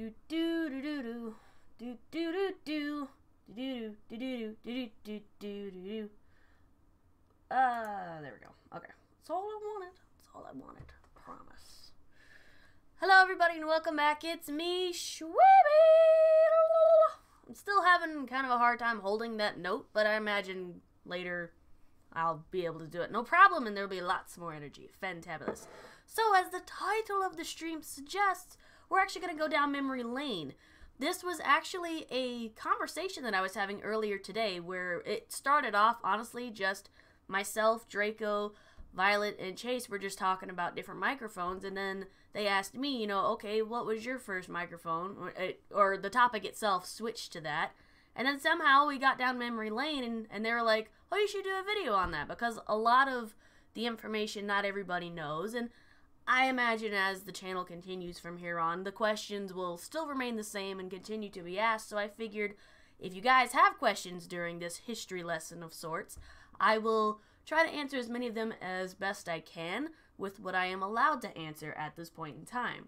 Do do do do do do do do do do do do do do do. There we go. Okay, that's all I wanted. That's all I wanted. Promise. Hello, everybody, and welcome back. It's me, Shweebe. I'm still having kind of a hard time holding that note, but I imagine later I'll be able to do it no problem, and there'll be lots more energy. Fantabulous. So, as the title of the stream suggests, we're actually going to go down memory lane. This was actually a conversation that I was having earlier today where it started off, honestly, just myself, Draco, Violet, and Chase were just talking about different microphones, and then they asked me, you know, okay, what was your first microphone? Or the topic itself switched to that. And then somehow we got down memory lane, and they were like, oh, you should do a video on that, because a lot of the information not everybody knows, and I imagine as the channel continues from here on, the questions will still remain the same and continue to be asked, so I figured if you guys have questions during this history lesson of sorts, I will try to answer as many of them as best I can with what I am allowed to answer at this point in time.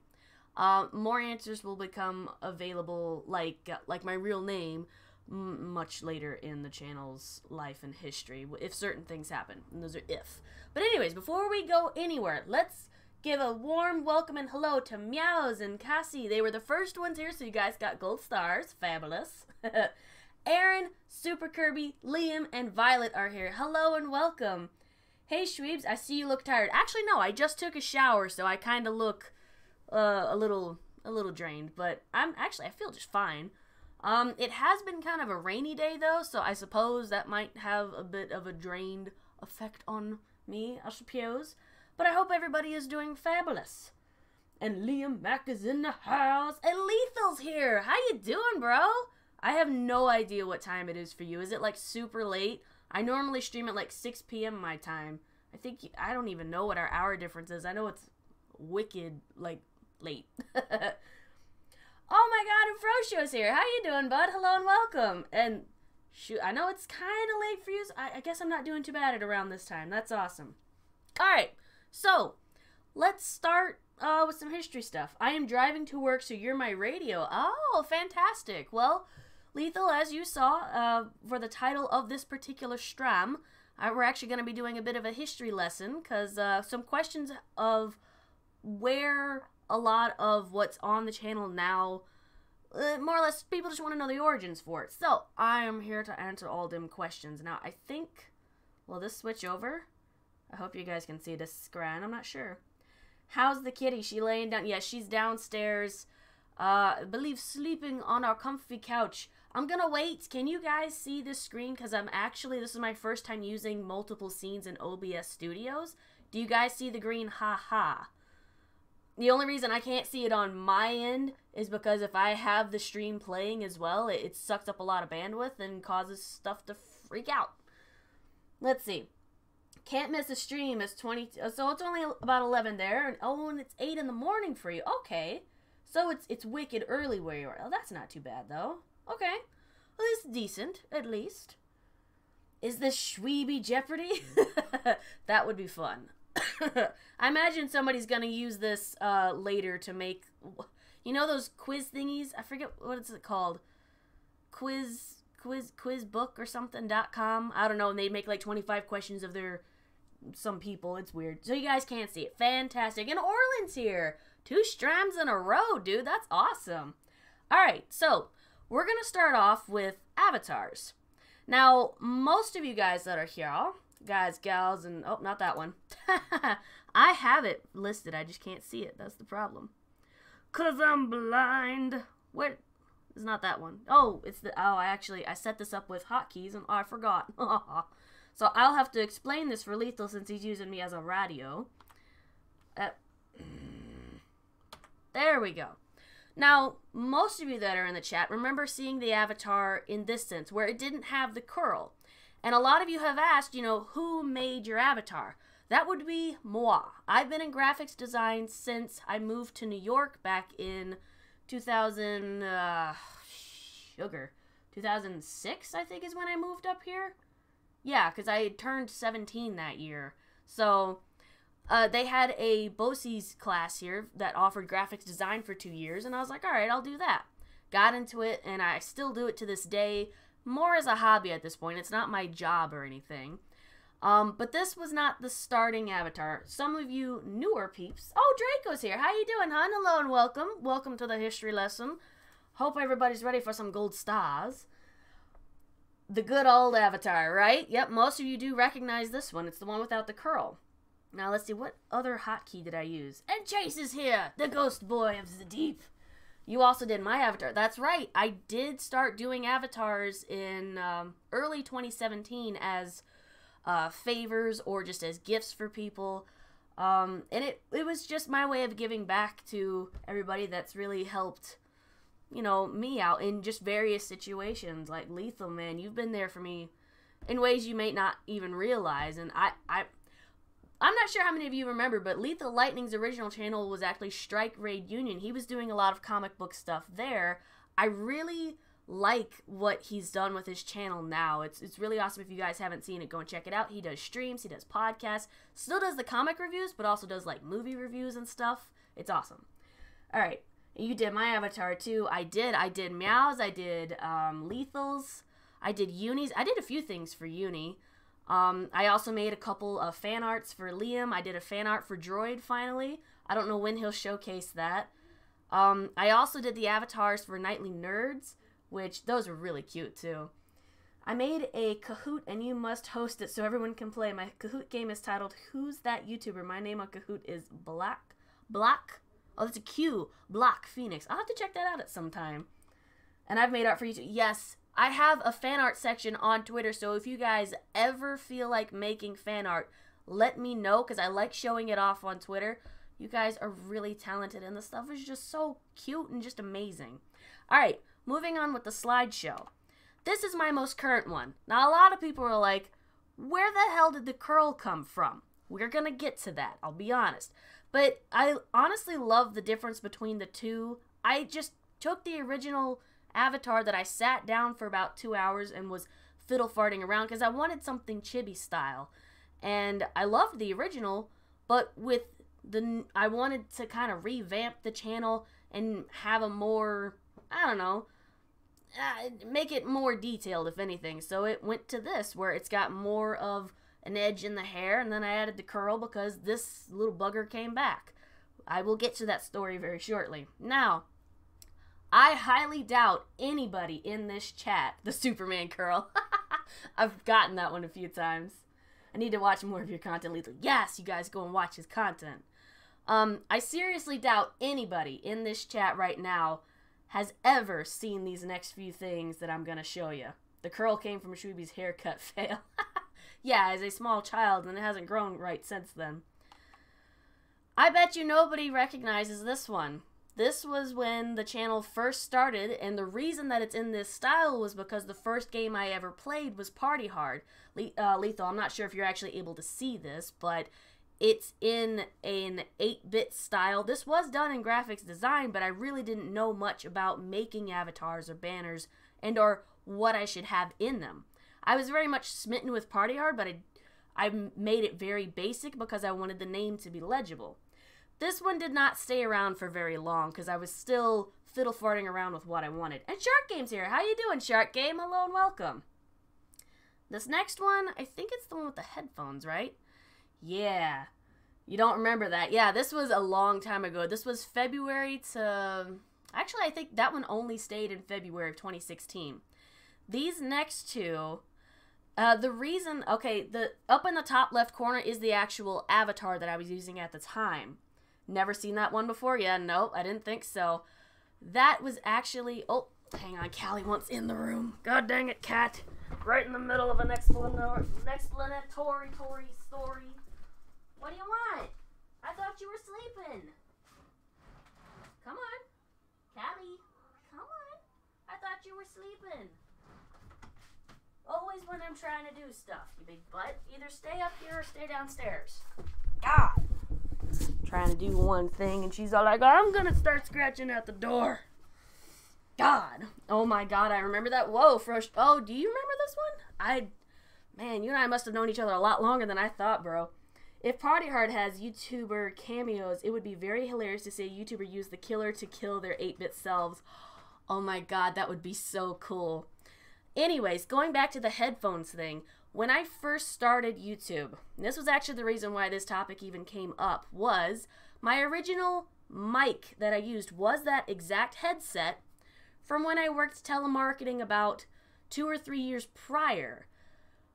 More answers will become available, like my real name, much later in the channel's life and history, if certain things happen, and those are if. But anyways, before we go anywhere, let's give a warm welcome and hello to Meows and Cassie. They were the first ones here, so you guys got gold stars. Fabulous. Aaron, Super Kirby, Liam, and Violet are here. Hello and welcome. Hey, Shweebes, I see you look tired. Actually, no, I just took a shower, so I kind of look a little drained, but I feel just fine. It has been kind of a rainy day, though, so I suppose that might have a bit of a drained effect on me, I suppose. But I hope everybody is doing fabulous. And Liam Mack is in the house. And Lethal's here. How you doing, bro? I have no idea what time it is for you. Is it like super late? I normally stream at like 6 p.m. my time. I don't even know what our hour difference is. I know it's wicked, like, late. Oh my god, Ambrosio's here. How you doing, bud? Hello and welcome. And shoot, I know it's kind of late for you, so I guess I'm not doing too bad at around this time. That's awesome. Alright. So, let's start with some history stuff. I am driving to work, so you're my radio. Oh, fantastic. Well, Lethal, as you saw, for the title of this particular stream, we're actually going to be doing a bit of a history lesson, because some questions of where a lot of what's on the channel now, more or less, people just want to know the origins for it. So, I am here to answer all them questions. Now, I think, will this switch over? I hope you guys can see this screen. I'm not sure. How's the kitty? She laying down? Yeah, she's downstairs. I believe sleeping on our comfy couch. I'm gonna wait. Can you guys see this screen? Because this is my first time using multiple scenes in OBS Studios. Do you guys see the green ha-ha? The only reason I can't see it on my end is because if I have the stream playing as well, it sucks up a lot of bandwidth and causes stuff to freak out. Let's see. Can't miss a stream. It's 20. So it's only about 11 there, and it's 8 in the morning for you. Okay, so it's wicked early where you are. Oh, that's not too bad though. Okay, well, it's decent at least. Is this Shweebe Jeopardy? That would be fun. I imagine somebody's gonna use this later to make, you know, those quiz thingies. I forget what it's called. Quizbook or something.com. I don't know. And they make like 25 questions of some people. It's weird. So you guys can't see it. Fantastic. And Orland's here. 2 streams in a row, dude. That's awesome. Alright, so we're going to start off with avatars. Now, most of you guys that are here, guys, gals, and, oh, not that one. I have it listed. I just can't see it. That's the problem. 'Cause I'm blind. Where? It's not that one. Oh, it's the, I set this up with hotkeys and I forgot. So I'll have to explain this for Lethal since he's using me as a radio. There we go. Now, most of you that are in the chat remember seeing the avatar in this sense, where it didn't have the curl. And a lot of you have asked, you know, who made your avatar? That would be moi. I've been in graphics design since I moved to New York back in 2006, I think is when I moved up here. Yeah, because I had turned 17 that year. So They had a BOCES class here that offered graphics design for 2 years, and I was like, all right, I'll do that. Got into it, and I still do it to this day, more as a hobby at this point. It's not my job or anything. But this was not the starting avatar. Some of you newer peeps. Oh, Draco's here. How you doing, hon? Hello and welcome. Welcome to the history lesson. Hope everybody's ready for some gold stars. The good old avatar, right? Yep, most of you do recognize this one. It's the one without the curl. Now, let's see, what other hotkey did I use? And Chase is here, the ghost boy of the deep. You also did my avatar. That's right. I did start doing avatars in early 2017 as favors or just as gifts for people. And it was just my way of giving back to everybody that's really helped, you know, me out in just various situations. Like Lethal, man, you've been there for me in ways you may not even realize. And I'm not sure how many of you remember, but Lethal Lightning's original channel was actually Strike Raid Union. He was doing a lot of comic book stuff there. I really like what he's done with his channel now. It's really awesome. If you guys haven't seen it, go and check it out. He does streams, he does podcasts, still does the comic reviews, but also does like movie reviews and stuff. It's awesome. All right, you did my avatar too. I did Meows, I did Lethals, I did Unis. I did a few things for Uni. I also made a couple of fan arts for Liam. I did a fan art for Droid finally. I don't know when he'll showcase that. I also did the avatars for Nightly Nerds, which those were really cute too. I made a Kahoot and you must host it so everyone can play. My Kahoot game is titled Who's That YouTuber? My name on Kahoot is Black. Oh, that's a Q. Black Phoenix. I'll have to check that out at some time. And I've made art for you too. Yes. I have a fan art section on Twitter, so if you guys ever feel like making fan art, let me know, because I like showing it off on Twitter. You guys are really talented, and the stuff is just so cute and just amazing. Alright, moving on with the slideshow. This is my most current one. Now, a lot of people are like, where the hell did the curl come from? We're going to get to that, I'll be honest. But I honestly love the difference between the two. I just took the original avatar that I sat down for about 2 hours and was fiddle farting around because I wanted something chibi style, and I loved the original, but with I wanted to kind of revamp the channel and have a more, I don't know, make it more detailed if anything. So it went to this where it's got more of an edge in the hair, and then I added the curl because this little bugger came back. I will get to that story very shortly. Now, I highly doubt anybody in this chat the Superman curl. I've gotten that one a few times. I need to watch more of your content, Lethal. Yes, you guys go and watch his content. I seriously doubt anybody in this chat right now has ever seen these next few things that I'm going to show you. The curl came from Shweebe's haircut fail. Yeah, as a small child, and it hasn't grown right since then. I bet you nobody recognizes this one. This was when the channel first started, and the reason that it's in this style was because the first game I ever played was Party Hard. Lethal, I'm not sure if you're actually able to see this, but it's in an 8-bit style. This was done in graphics design, but I really didn't know much about making avatars or banners and or what I should have in them. I was very much smitten with Party Hard, but I made it very basic because I wanted the name to be legible. This one did not stay around for very long because I was still fiddle farting around with what I wanted. And Shark Game's here. How you doing, Shark Game? Hello and welcome. This next one, I think it's the one with the headphones, right? Yeah. You don't remember that. Yeah, this was a long time ago. This was February to... Actually, I think that one only stayed in February of 2016. These next two... the reason... Okay, up in the top left corner is the actual avatar that I was using at the time. Never seen that one before? Yeah, nope, I didn't think so. That was actually... Oh, hang on, Callie wants in the room. God dang it, Cat. Right in the middle of an explanatory story. What do you want? I thought you were sleeping. Come on. Callie, come on. I thought you were sleeping. Always when I'm trying to do stuff, you big butt. Either stay up here or stay downstairs. God. Trying to do one thing, and she's all like, I'm gonna start scratching at the door. God. Oh my God, I remember that. Whoa, Frosh. Oh, do you remember this one? Man, you and I must have known each other a lot longer than I thought, bro. If Party Hard has YouTuber cameos, it would be very hilarious to see a YouTuber use the killer to kill their 8-bit selves. Oh my god, that would be so cool. Anyways, going back to the headphones thing, when I first started YouTube, and this was actually the reason why this topic even came up, was my original mic that I used was that exact headset from when I worked telemarketing about 2 or 3 years prior.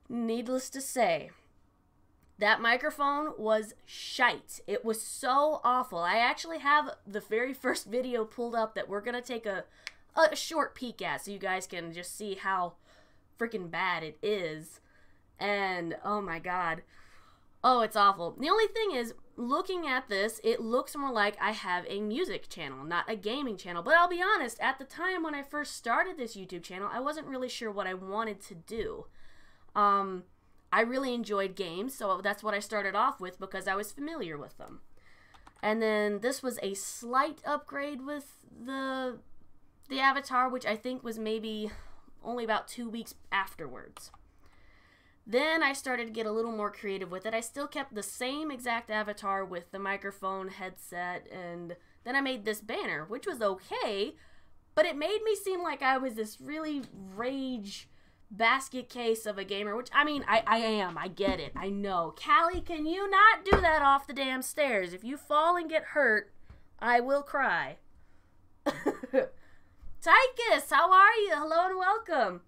Needless to say, that microphone was shite. It was so awful. I actually have the very first video pulled up that we're going to take a short peek at so you guys can just see how freaking bad it is. And, oh my god. Oh, it's awful. The only thing is, looking at this, it looks more like I have a music channel, not a gaming channel. But I'll be honest, at the time when I first started this YouTube channel, I wasn't really sure what I wanted to do. I really enjoyed games, so that's what I started off with because I was familiar with them. And then this was a slight upgrade with the avatar, which I think was maybe only about 2 weeks afterwards. Then I started to get a little more creative with it. I still kept the same exact avatar with the microphone, headset, and then I made this banner, which was okay, but it made me seem like I was this really rage basket case of a gamer, which, I mean, I am. I get it. I know. Callie, can you not do that off the damn stairs? If you fall and get hurt, I will cry. Tychus, how are you? Hello and welcome.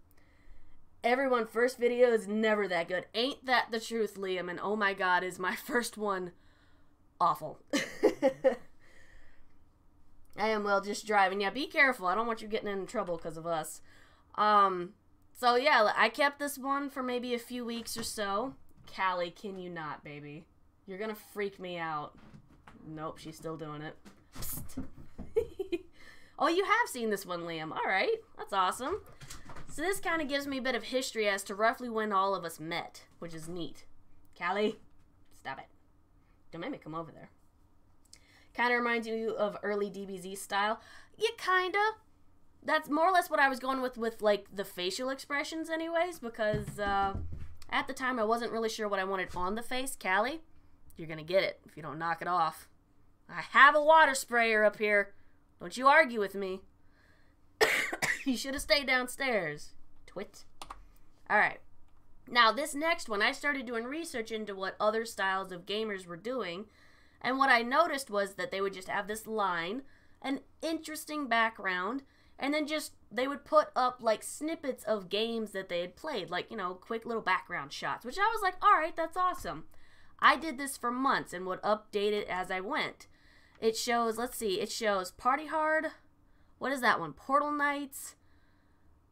Everyone, first video is never that good. Ain't that the truth, Liam? And oh my god, is my first one awful. I am, well, just driving. Yeah, be careful. I don't want you getting in trouble because of us. So yeah, I kept this one for maybe a few weeks or so. Callie, can you not, baby? You're gonna freak me out. Nope, she's still doing it. Oh, you have seen this one, Liam. Alright, that's awesome. So this kind of gives me a bit of history as to roughly when all of us met, which is neat. Callie, stop it. Don't make me come over there. Kind of reminds you of early DBZ style. Yeah, kind of. That's more or less what I was going with like, the facial expressions anyways, because at the time I wasn't really sure what I wanted on the face. Callie, you're going to get it if you don't knock it off. I have a water sprayer up here. Don't you argue with me. You should have stayed downstairs. Twit. Alright. Now, this next one, I started doing research into what other styles of gamers were doing, and what I noticed was that they would just have this line, an interesting background, and then just, they would put up, like, snippets of games that they had played, like, you know, quick little background shots, which I was like, alright, that's awesome. I did this for months and would update it as I went. It shows, let's see, it shows Party Hard. What is that one? Portal Knights,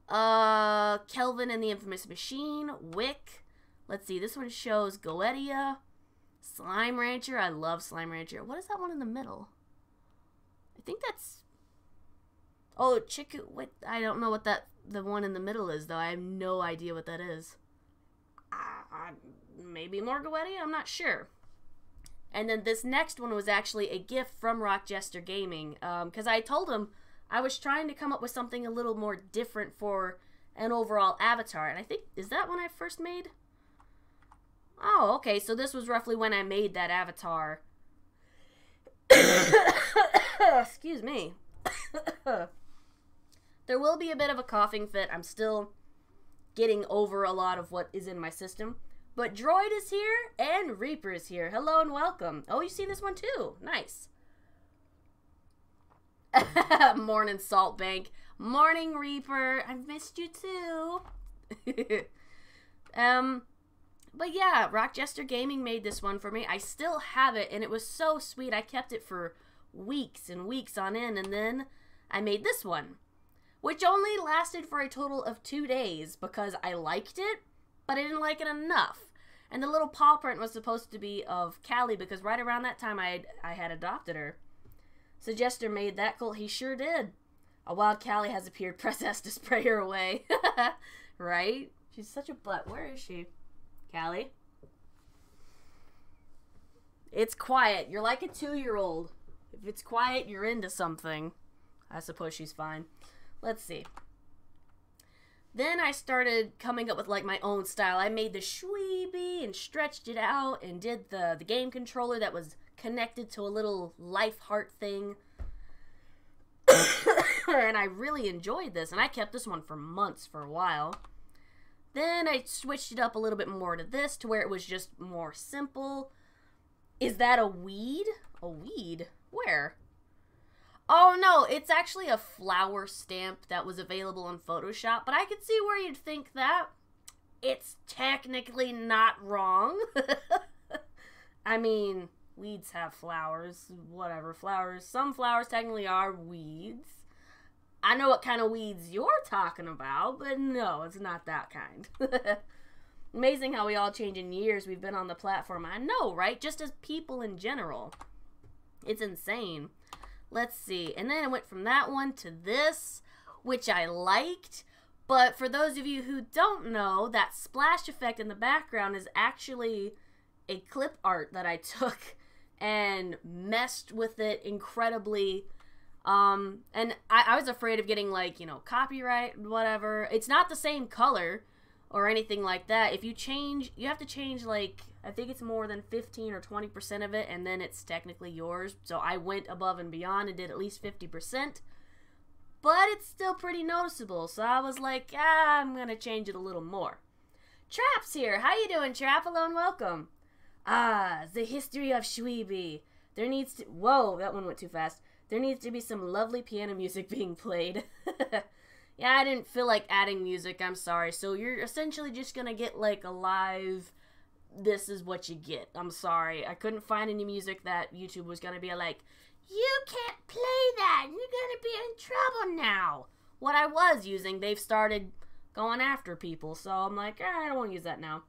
Kelvin and the Infamous Machine, Wick. Let's see, this one shows Goetia, Slime Rancher. I love Slime Rancher. What is that one in the middle? I think that's, oh, Chiku, wait, I don't know what the one in the middle is, though. I have no idea what that is. Maybe more Goetia? I'm not sure. And then this next one was actually a gift from Rock Jester Gaming, because I told him I was trying to come up with something a little more different for an overall avatar. And I think, is that when I first made? Oh, okay. So this was roughly when I made that avatar. Excuse me. There will be a bit of a coughing fit. I'm still getting over a lot of what is in my system. But Droid is here and Reaper is here. Hello and welcome. Oh, you see this one too. Nice. Morning, Salt Bank. Morning, Reaper. I've missed you too. But yeah, Rock Jester Gaming made this one for me. I still have it, and it was so sweet. I kept it for weeks and weeks on end, and then I made this one, which only lasted for a total of 2 days because I liked it, but I didn't like it enough. And the little paw print was supposed to be of Callie because right around that time I had adopted her. So Jester made that cool. He sure did. A wild Callie has appeared. Press S to spray her away. Right? She's such a butt. Where is she? Callie? It's quiet. You're like a 2-year-old. If it's quiet, you're into something. I suppose she's fine. Let's see. Then I started coming up with like my own style. I made the Shweebe and stretched it out and did the game controller that was connected to a little life heart thing. And I really enjoyed this, and I kept this one for months for a while. Then I switched it up a little bit more to this, to where it was just more simple. Is that a weed? A weed? Where? Oh no, it's actually a flower stamp that was available in Photoshop, but I could see where you'd think that. It's technically not wrong. I mean, weeds have flowers, whatever, flowers. Some flowers technically are weeds. I know what kind of weeds you're talking about, but no, it's not that kind. Amazing how we all change in years we've been on the platform. I know, right? Just as people in general. It's insane. Let's see. And then I went from that one to this, which I liked. But for those of you who don't know, that splash effect in the background is actually a clip art that I took and messed with it incredibly. And I was afraid of getting, like, you know, copyright, whatever. It's not the same color or anything like that. If you change, you have to change, like, I think it's more than 15 or 20% of it, and then it's technically yours. So I went above and beyond and did at least 50%. But it's still pretty noticeable, so I was like, I'm gonna change it a little more. Trap's here. How you doing, Trap? Hello and welcome. The history of Shweebe. There needs to... Whoa, that one went too fast. There needs to be some lovely piano music being played. Yeah, I didn't feel like adding music, I'm sorry. So you're essentially just gonna get, like, a live... This is what you get. I'm sorry. I couldn't find any music that YouTube was gonna be like, you can't play that. You're gonna be in trouble now. What I was using, they've started going after people. So I'm like, I don't want to use that now.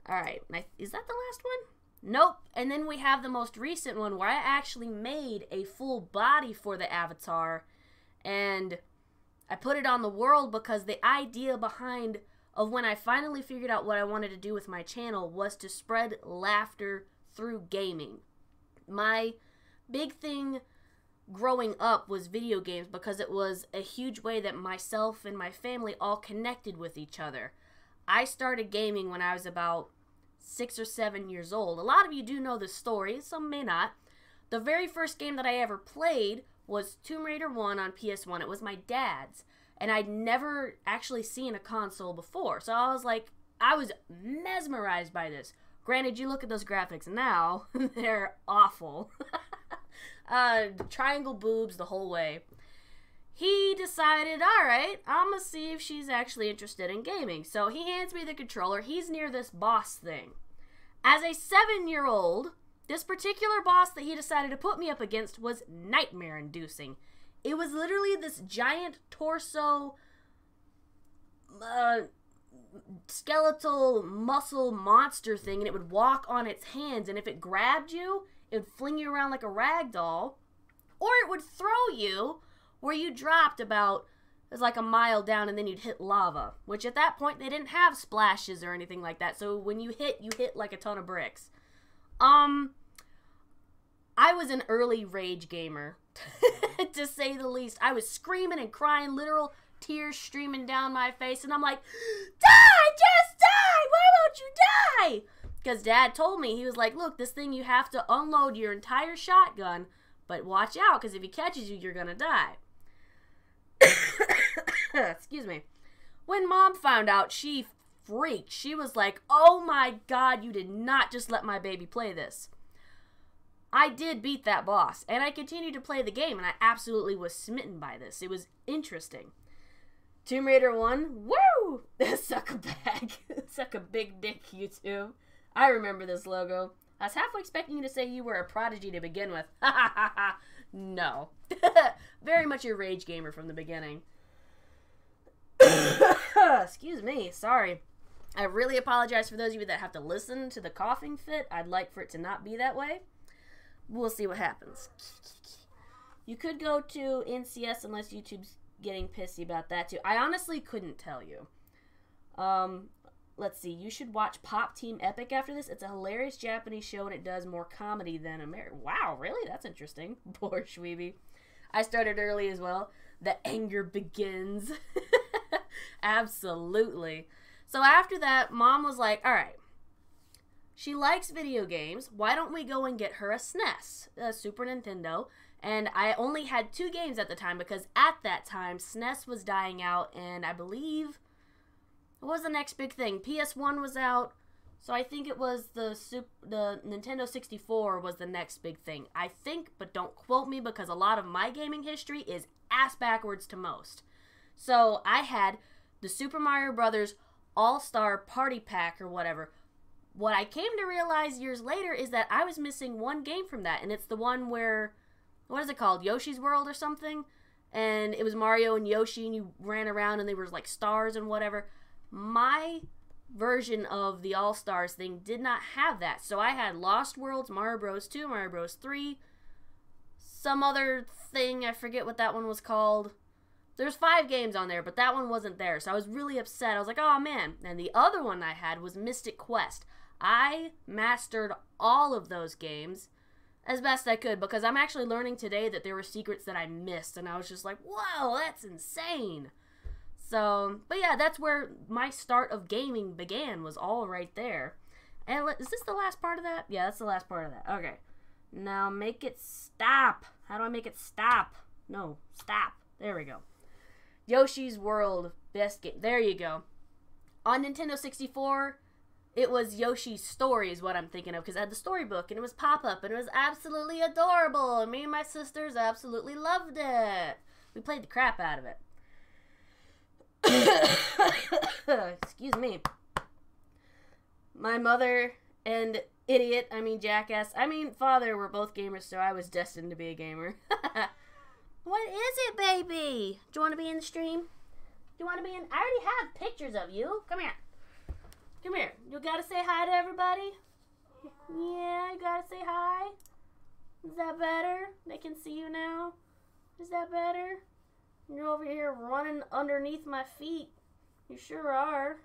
Alright. Is that the last one? Nope. And then we have the most recent one where I actually made a full body for the avatar. And I put it on the world because the idea behind of when I finally figured out what I wanted to do with my channel was to spread laughter through gaming. My big thing growing up was video games because it was a huge way that myself and my family all connected with each other. I started gaming when I was about 6 or 7 years old. A lot of you do know this story, some may not. The very first game that I ever played was Tomb Raider 1 on PS1. It was my dad's, and I'd never actually seen a console before. So I was like, I was mesmerized by this. Granted, you look at those graphics now, they're awful. Triangle boobs the whole way. He decided, alright, I'm gonna see if she's actually interested in gaming. So he hands me the controller. He's near this boss thing. As a 7-year-old, this particular boss that he decided to put me up against was nightmare-inducing. It was literally this giant torso, skeletal muscle monster thing, and it would walk on its hands, and if it grabbed you, it would fling you around like a rag doll, or it would throw you where you dropped about, it was like a mile down, and then you'd hit lava, which at that point, they didn't have splashes or anything like that, so when you hit like a ton of bricks. I was an early rage gamer, to say the least. I was screaming and crying, literal tears streaming down my face, and I'm like, die! Just die! Why won't you die? Because Dad told me, he was like, look, this thing, you have to unload your entire shotgun, but watch out, because if he catches you, you're gonna die. Excuse me. When Mom found out, she freaked. She was like, oh my God, you did not just let my baby play this. I did beat that boss, and I continued to play the game, and I absolutely was smitten by this. It was interesting. Tomb Raider 1, woo! Suck a bag. Suck a big dick, YouTube. I remember this logo. I was halfway expecting you to say you were a prodigy to begin with. Ha ha ha ha. No. Very much a rage gamer from the beginning. Excuse me. Sorry. I really apologize for those of you that have to listen to the coughing fit. I'd like for it to not be that way. We'll see what happens. You could go to NCS unless YouTube's getting pissy about that too. I honestly couldn't tell you. Let's see. You should watch Pop Team Epic after this. It's a hilarious Japanese show and it does more comedy than American. Wow, really? That's interesting. Poor Shweebe. I started early as well. The anger begins. Absolutely. So after that, Mom was like, all right, she likes video games. Why don't we go and get her a SNES, a Super Nintendo? And I only had 2 games at the time because at that time, SNES was dying out, and I believe, what was the next big thing? PS1 was out, so I think it was the Nintendo 64 was the next big thing. I think, but don't quote me because a lot of my gaming history is ass backwards to most. So I had the Super Mario Brothers All-Star Party Pack or whatever. What I came to realize years later is that I was missing one game from that, and it's the one where, what is it called, Yoshi's World or something? And it was Mario and Yoshi, and you ran around, and they were like stars and whatever. My version of the All-Stars thing did not have that, so I had Lost Worlds, Mario Bros. 2, Mario Bros. 3, some other thing, I forget what that one was called. There's 5 games on there, but that one wasn't there, so I was really upset. I was like, oh man. And the other one I had was Mystic Quest. I mastered all of those games as best I could because I'm actually learning today that there were secrets that I missed, and I was just like, whoa, that's insane. So, but yeah, that's where my start of gaming began, was all right there. And is this the last part of that? Yeah, that's the last part of that. Okay. Now make it stop. How do I make it stop? No, stop. There we go. Yoshi's World, best game. There you go. On Nintendo 64, it was Yoshi's Story is what I'm thinking of, because I had the storybook, and it was pop-up, and it was absolutely adorable, and me and my sisters absolutely loved it. We played the crap out of it. Excuse me. My mother and father were both gamers, so I was destined to be a gamer. What is it, baby? Do you want to be in the stream? Do you want to be in? I already have pictures of you. Come here. Come here. You gotta say hi to everybody? Yeah, you gotta say hi. Is that better? They can see you now. Is that better? You're over here running underneath my feet. You sure are.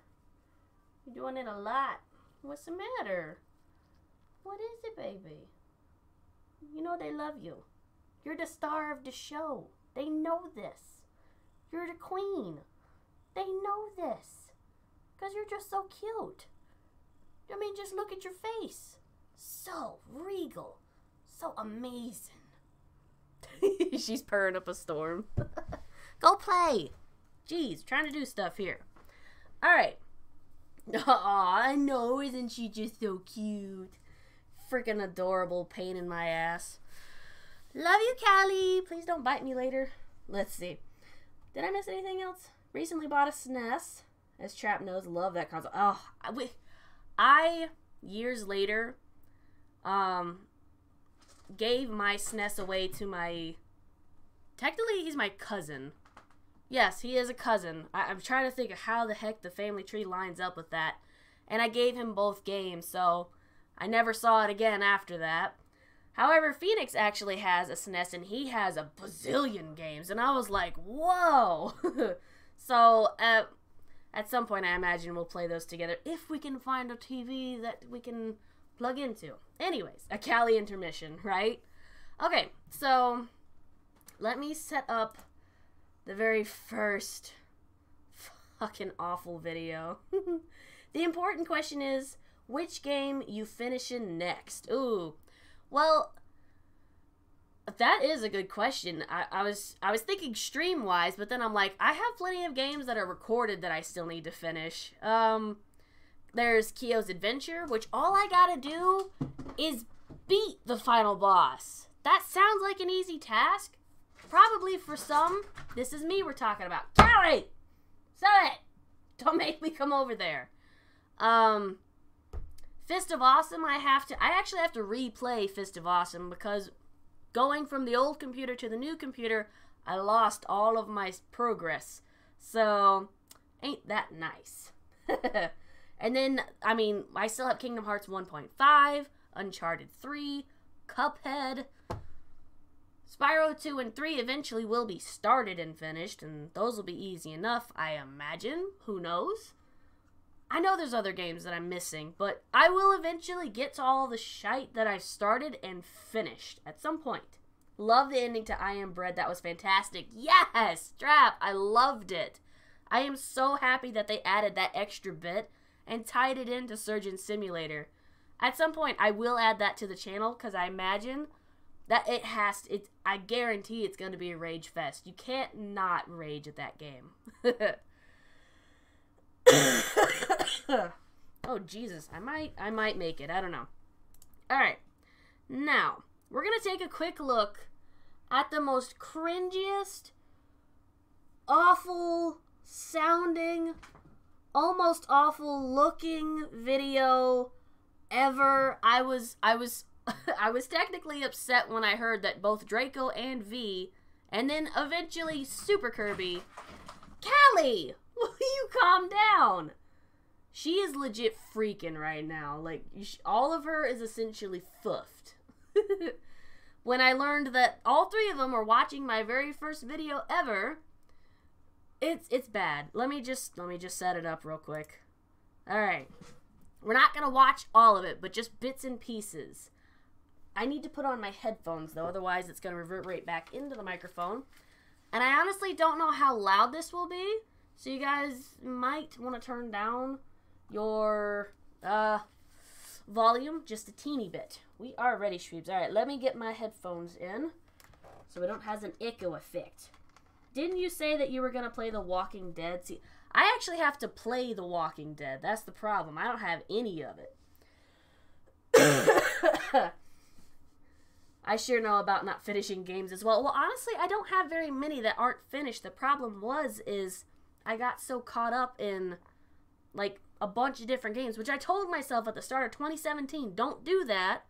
You're doing it a lot. What's the matter? What is it, baby? You know they love you. You're the star of the show. They know this. You're the queen. They know this. Because you're just so cute. I mean, just look at your face. So regal. So amazing. She's purring up a storm. Go play. Jeez, trying to do stuff here. Alright. Aw, I know, isn't she just so cute? Freaking adorable pain in my ass. Love you, Callie. Please don't bite me later. Let's see. Did I miss anything else? Recently bought a SNES. As Trap knows, love that console. Oh, I years later, gave my SNES away to my, technically he's my cousin. Yes, he is a cousin. I'm trying to think of how the heck the family tree lines up with that. And I gave him both games, so I never saw it again after that. However, Phoenix actually has a SNES, and he has a bazillion games, and I was like, whoa! So, at some point, I imagine we'll play those together, if we can find a TV that we can plug into. Anyways, a Cali intermission, right? Okay, so, let me set up the very first fucking awful video. The important question is, which game you finishing next? Ooh. Well, that is a good question. I was thinking stream-wise, but then I'm like, I have plenty of games that are recorded that I still need to finish. There's Kyo's Adventure, which all I gotta do is beat the final boss. That sounds like an easy task. Probably for some. This is me we're talking about. Callie! Stop it! Don't make me come over there. Fist of Awesome, I actually have to replay Fist of Awesome because going from the old computer to the new computer, I lost all of my progress. So, ain't that nice. And then, I mean, I still have Kingdom Hearts 1.5, Uncharted 3, Cuphead. Spyro 2 and 3 eventually will be started and finished, and those will be easy enough, I imagine. Who knows? I know there's other games that I'm missing, but I will eventually get to all the shite that I've started and finished at some point. Love the ending to I Am Bread. That was fantastic. Yes! Strap! I loved it. I am so happy that they added that extra bit and tied it into Surgeon Simulator. At some point, I will add that to the channel because I imagine that I guarantee it's going to be a rage fest. You can't not rage at that game. Oh, Jesus. I might make it. I don't know. Alright. Now, we're going to take a quick look at the most cringiest, awful sounding, almost awful looking video ever. I was technically upset when I heard that both Draco and V, and then eventually Super Kirby, Callie, will you calm down? She is legit freaking right now. Like, all of her is essentially fuffed. When I learned that all three of them were watching my very first video ever, it's bad. Let me just set it up real quick. All right. We're not going to watch all of it, but just bits and pieces. I need to put on my headphones, though, otherwise it's going to revert right back into the microphone. And I honestly don't know how loud this will be, so you guys might want to turn down your volume just a teeny bit. We are ready, Shweebes. All right, let me get my headphones in so we don't have an echo effect. Didn't you say that you were going to play The Walking Dead? See, I actually have to play The Walking Dead. That's the problem. I don't have any of it. I sure know about not finishing games as well. Well, honestly, I don't have very many that aren't finished. The problem is I got so caught up in, like, a bunch of different games, which I told myself at the start of 2017, don't do that.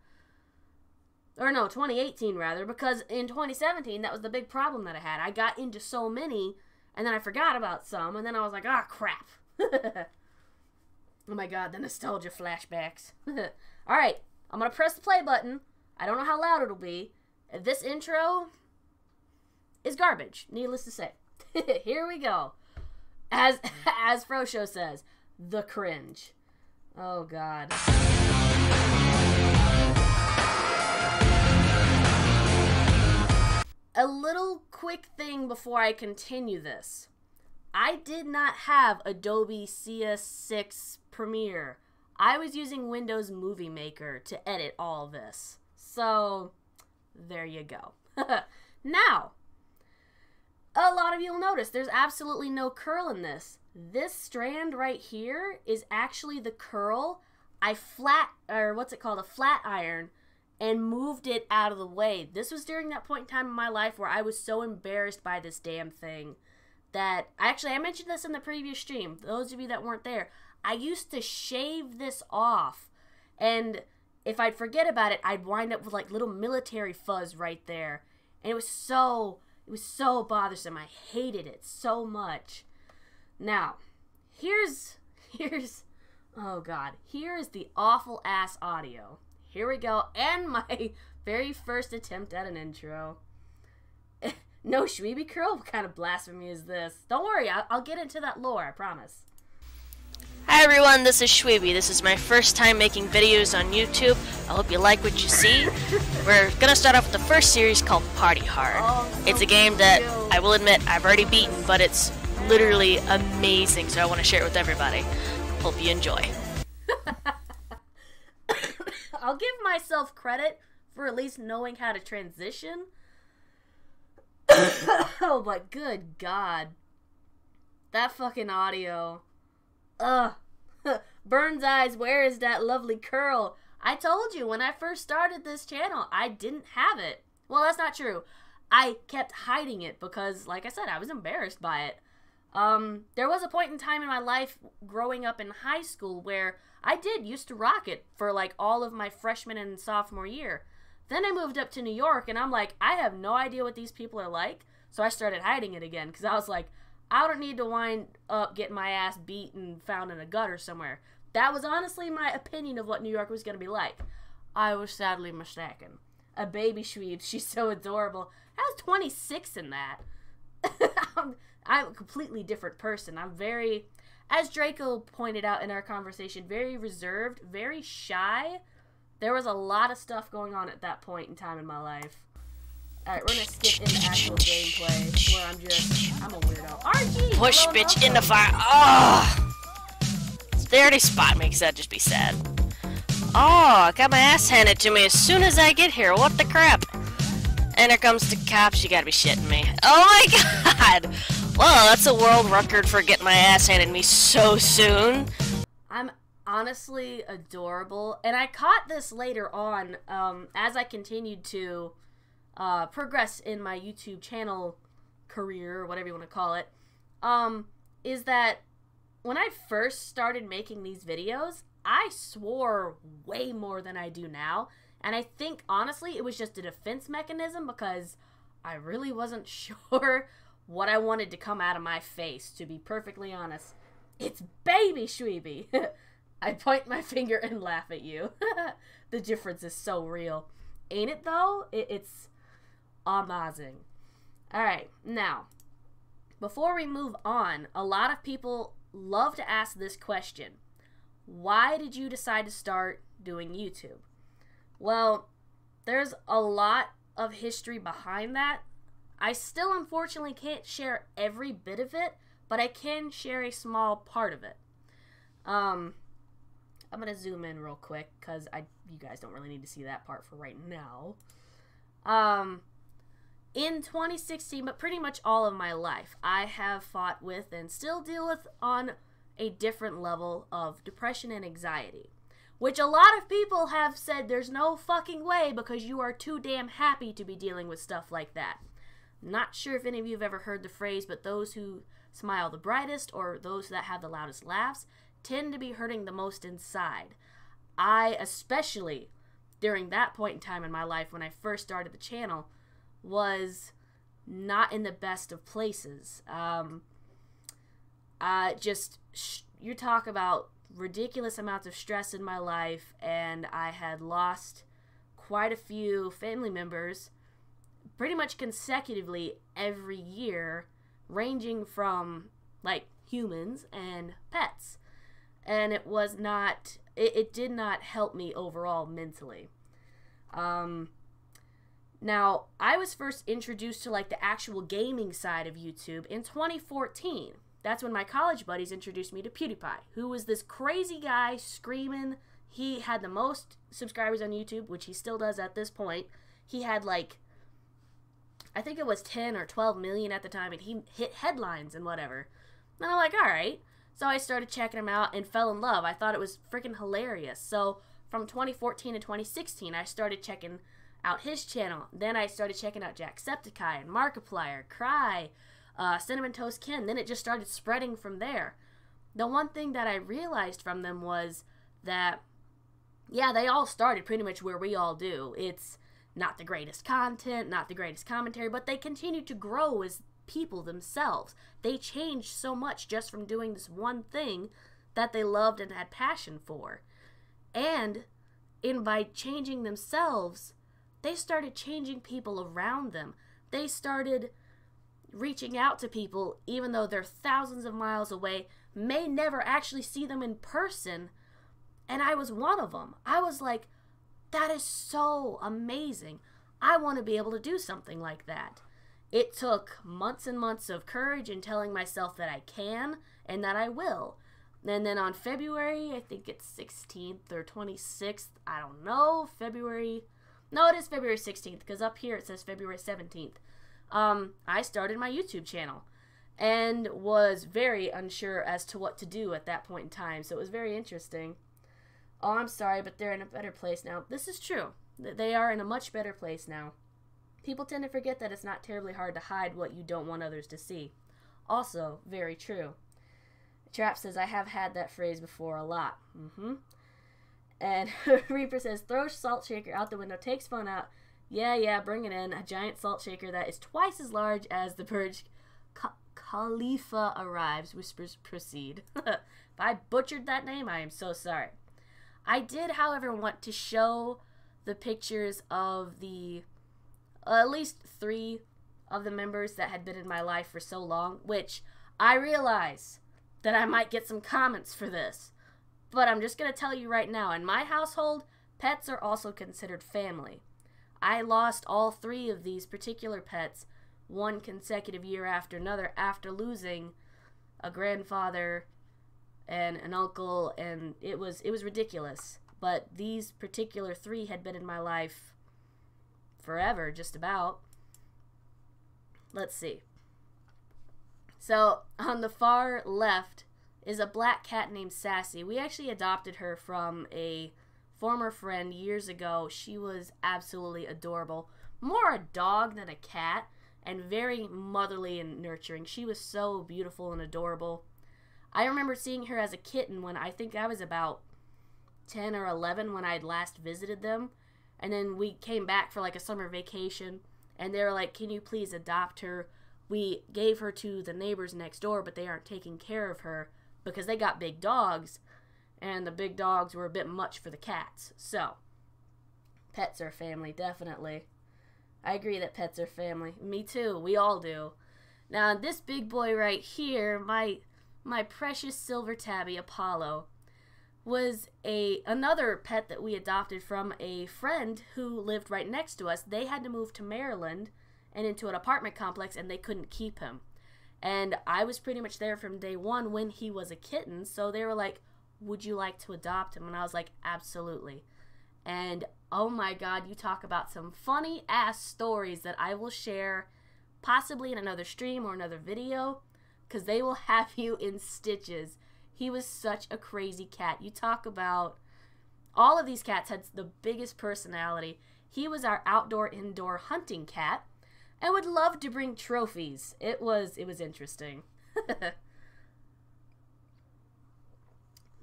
Or no, 2018 rather, because in 2017, that was the big problem that I had. I got into so many, and then I forgot about some, and then I was like, ah, crap. Oh my god, the nostalgia flashbacks. Alright, I'm going to press the play button. I don't know how loud it'll be. This intro is garbage, needless to say. Here we go. As Frosho says, the cringe. Oh god. A little quick thing before I continue this. I did not have Adobe CS6 Premiere. I was using Windows Movie Maker to edit all this. So, there you go. Now, a lot of you will notice there's absolutely no curl in this. This strand right here is actually the curl. I flat iron and moved it out of the way. This was during that point in time in my life where I was so embarrassed by this damn thing that, I mentioned this in the previous stream. Those of you that weren't there, I used to shave this off, and if I'd forget about it, I'd wind up with like little military fuzz right there, and it was so bothersome. I hated it so much. Now, here's oh god, here is the awful ass audio. Here we go, and my very first attempt at an intro. No Shweebe curl? What kind of blasphemy is this? Don't worry, I'll get into that lore, I promise. Hi everyone, this is Shweebe. This is my first time making videos on YouTube. I hope you like what you see. We're gonna start off with the first series called Party Hard. Oh, it's a game that I will admit I've already beaten, but it's literally amazing, so I want to share it with everybody. Hope you enjoy. I'll give myself credit for at least knowing how to transition. Oh, but good god. That fucking audio. Ugh. Burns eyes, where is that lovely curl? I told you when I first started this channel, I didn't have it. Well, that's not true. I kept hiding it because, like I said, I was embarrassed by it. There was a point in time in my life growing up in high school where I used to rock it for like all of my freshman and sophomore year. Then I moved up to New York and I'm like, I have no idea what these people are like. So I started hiding it again because I was like, I don't need to wind up getting my ass beat and found in a gutter somewhere. That was honestly my opinion of what New York was going to be like. I was sadly mistaken. A baby Shweebe, she's so adorable. I was 26 in that. I'm a completely different person. I'm very, as Draco pointed out in our conversation, very reserved, very shy. There was a lot of stuff going on at that point in time in my life. Alright, we're gonna skip into actual gameplay where I'm a weirdo. RG! Push, bitch, in the fire. Oh! They already spot me, because that'd just be sad. Oh, I got my ass handed to me as soon as I get here. What the crap? And here comes the cops. You gotta be shitting me. Oh my god! Well, that's a world record for getting my ass handed to me so soon. I'm honestly adorable. And I caught this later on as I continued to progress in my YouTube channel career, or whatever you want to call it, is that when I first started making these videos, I swore way more than I do now. And I think, honestly, it was just a defense mechanism because I really wasn't sure what I wanted to come out of my face, to be perfectly honest. It's baby Shweebe. I point my finger and laugh at you. The difference is so real. Ain't it, though? It's amazing. Alright, now, before we move on, a lot of people love to ask this question. Why did you decide to start doing YouTube? Well, there's a lot of history behind that. I still unfortunately can't share every bit of it, but I can share a small part of it. I'm gonna zoom in real quick because you guys don't really need to see that part for right now. In 2016, but pretty much all of my life, I have fought with and still deal with on a different level of depression and anxiety, which a lot of people have said there's no fucking way because you are too damn happy to be dealing with stuff like that. Not sure if any of you have ever heard the phrase, but those who smile the brightest or those that have the loudest laughs tend to be hurting the most inside. I, especially during that point in time in my life when I first started the channel, was not in the best of places. You talk about ridiculous amounts of stress in my life, and I had lost quite a few family members pretty much consecutively every year, ranging from like humans and pets, and it was not, it did not help me overall mentally. Now, I was first introduced to like the actual gaming side of YouTube in 2014. That's when my college buddies introduced me to PewDiePie, who was this crazy guy screaming. He had the most subscribers on YouTube, which he still does at this point. He had like, I think it was 10 or 12 million at the time, and he hit headlines and whatever. And I'm like, alright. So I started checking him out and fell in love. I thought it was freaking hilarious. So from 2014 to 2016, I started checking out his channel. Then I started checking out Jacksepticeye and Markiplier, Cry, Cinnamon Toast Ken. Then it just started spreading from there. The one thing that I realized from them was that, yeah, they all started pretty much where we all do. It's not the greatest content, not the greatest commentary, but they continue to grow as people themselves. They changed so much just from doing this one thing that they loved and had passion for. And by changing themselves, they started changing people around them. They started reaching out to people even though they're thousands of miles away, may never actually see them in person, and I was one of them. I was like, that is so amazing. I want to be able to do something like that. It took months and months of courage and telling myself that I can and that I will. And then on February, I think it's 16th or 26th, I don't know, no, it is February 16th, because up here it says February 17th. I started my YouTube channel and was very unsure as to what to do at that point in time, so it was very interesting. Oh, I'm sorry, but they're in a better place now. This is true. They are in a much better place now. People tend to forget that it's not terribly hard to hide what you don't want others to see. Also, very true. Trap says, I have had that phrase before a lot. And Reaper says, throw salt shaker out the window, takes phone out. Yeah, bring it in. A giant salt shaker that is twice as large as the Burj Khalifa arrives, whispers proceed. If I butchered that name, I am so sorry. I did, however, want to show the pictures of the at least 3 of the members that had been in my life for so long, which I realize that I might get some comments for this. But I'm just going to tell you right now, in my household, pets are also considered family. I lost all 3 of these particular pets one consecutive year after another after losing a grandfather and an uncle, and it was ridiculous. But these particular 3 had been in my life forever, just about. Let's see. So on the far left is a black cat named Sassy. We actually adopted her from a former friend years ago. She was absolutely adorable. More a dog than a cat, and very motherly and nurturing. She was so beautiful and adorable. I remember seeing her as a kitten when I think I was about 10 or 11 when I'd last visited them. And then we came back for like a summer vacation, and they were like, can you please adopt her? We gave her to the neighbors next door, but they aren't taking care of her because they got big dogs, and the big dogs were a bit much for the cats. So, pets are family, definitely. I agree that pets are family. Me too. We all do. Now, this big boy right here, my precious silver tabby, Apollo, was another pet that we adopted from a friend who lived right next to us. They had to move to Maryland and into an apartment complex, and they couldn't keep him. And I was pretty much there from day one when he was a kitten, so they were like, would you like to adopt him? And I was like, absolutely. And oh my God, you talk about some funny ass stories that I will share possibly in another stream or another video, because they will have you in stitches. He was such a crazy cat. You talk about, all of these cats had the biggest personality. He was our outdoor-indoor hunting cat and would love to bring trophies. It was interesting.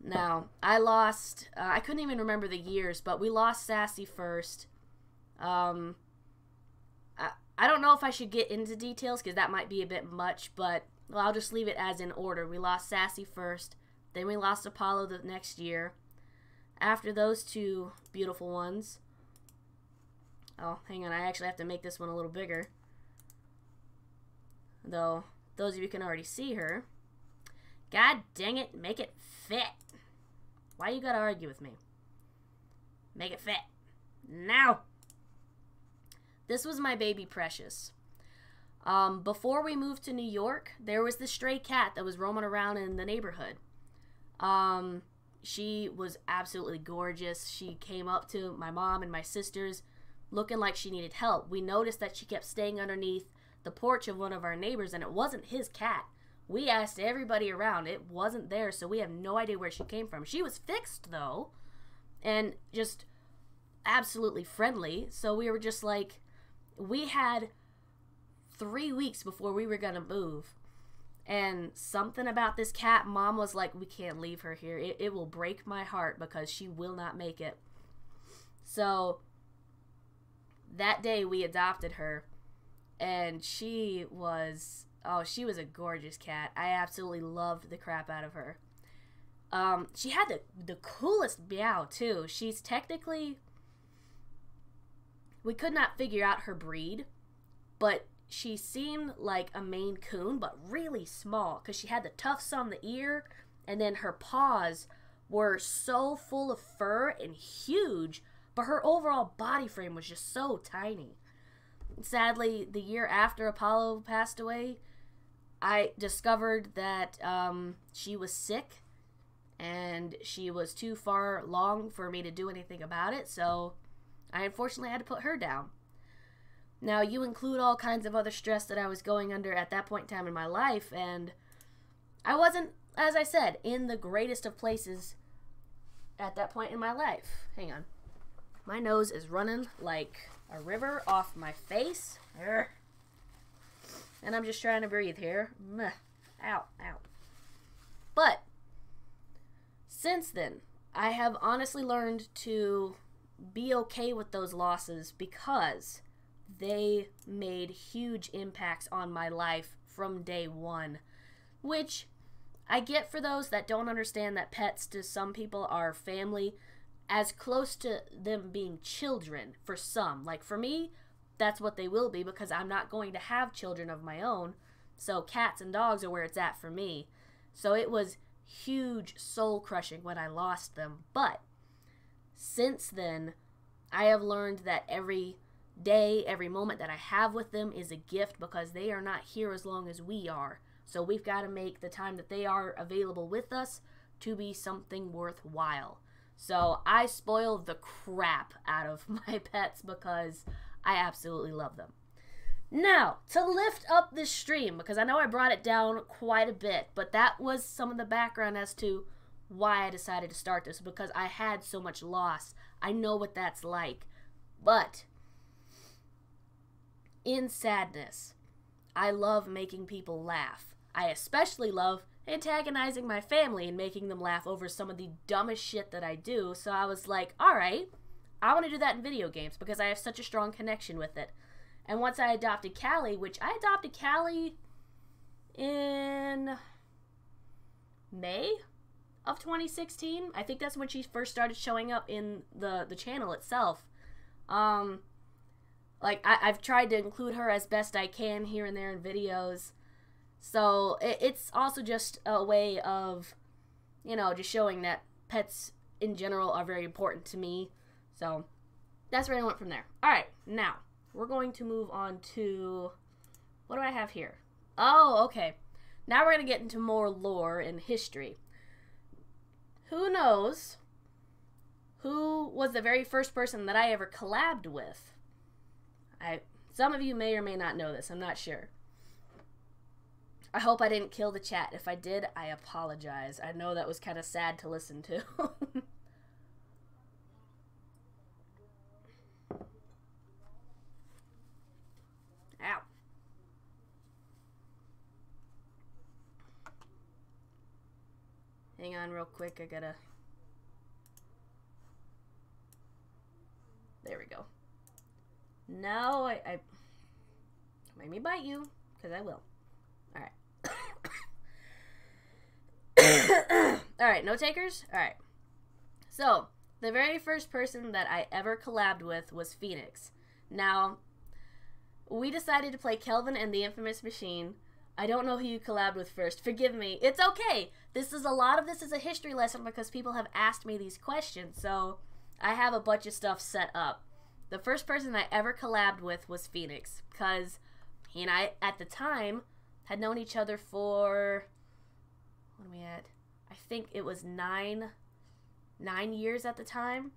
Now, I couldn't even remember the years, but we lost Sassy first. I don't know if I should get into details because that might be a bit much, but well, I'll just leave it as in order. We lost Sassy first, then we lost Apollo the next year. After those 2 beautiful ones. Oh, hang on, I actually have to make this one a little bigger. Though, those of you can already see her. God dang it, make it fit. Why you gotta argue with me? Make it fit. Now! This was my baby Precious. Before we moved to New York, there was this stray cat that was roaming around in the neighborhood. She was absolutely gorgeous. She came up to my mom and my sisters looking like she needed help. We noticed that she kept staying underneath the porch of one of our neighbors, and it wasn't his cat. We asked everybody around. It wasn't there, so we have no idea where she came from. She was fixed, though, and just absolutely friendly. So we were just like, we had 3 weeks before we were going to move. And something about this cat, Mom was like, we can't leave her here. It will break my heart because she will not make it. So that day we adopted her, and she was a gorgeous cat. I absolutely loved the crap out of her. She had the coolest meow too. She's technically, we could not figure out her breed, but she seemed like a Maine Coon, but really small, because she had the tufts on the ear, and then her paws were so full of fur and huge, but her overall body frame was just so tiny. Sadly, the year after Apollo passed away, I discovered that she was sick, and she was too far along for me to do anything about it, so I unfortunately had to put her down. Now, you include all kinds of other stress that I was going under at that point in time in my life, and I wasn't, as I said, in the greatest of places at that point in my life. Hang on. My nose is running like a river off my face. Urgh. And I'm just trying to breathe here. Ow, ow. But, since then, I have honestly learned to be okay with those losses because they made huge impacts on my life from day one, which I get for those that don't understand that pets to some people are family, as close to them being children for some. Like for me, that's what they will be because I'm not going to have children of my own, so cats and dogs are where it's at for me. So it was huge soul crushing when I lost them, but since then I have learned that every day, every moment that I have with them is a gift because they are not here as long as we are. So we've got to make the time that they are available with us to be something worthwhile. So I spoil the crap out of my pets because I absolutely love them. Now, to lift up this stream, because I know I brought it down quite a bit, but that was some of the background as to why I decided to start this, because I had so much loss. I know what that's like. But in sadness, I love making people laugh. I especially love antagonizing my family and making them laugh over some of the dumbest shit that I do. So I was like, alright, I want to do that in video games because I have such a strong connection with it. And once I adopted Callie, which I adopted Callie in May of 2016. I think that's when she first started showing up in the channel itself. Like, I've tried to include her as best I can here and there in videos. So it's also just a way of, you know, just showing that pets in general are very important to me. So that's where I went from there. Alright, now we're going to move on to, what do I have here? Oh, okay. Now we're going to get into more lore and history. Who knows who was the very first person that I ever collabed with? Some of you may or may not know this. I'm not sure. I hope I didn't kill the chat. If I did, I apologize. I know that was kind of sad to listen to. Ow. Hang on real quick. I gotta... There we go. No, I made me bite you, because I will. Alright. Alright, no takers? Alright. So, the very first person that I ever collabed with was Phoenix. Now, we decided to play Kelvin and the Infamous Machine. I don't know who you collabed with first. Forgive me. It's okay. A lot of this is a history lesson because people have asked me these questions, so I have a bunch of stuff set up. The first person I ever collabed with was Phoenix, because he and I, at the time, had known each other for, what are we at? I think it was nine years at the time.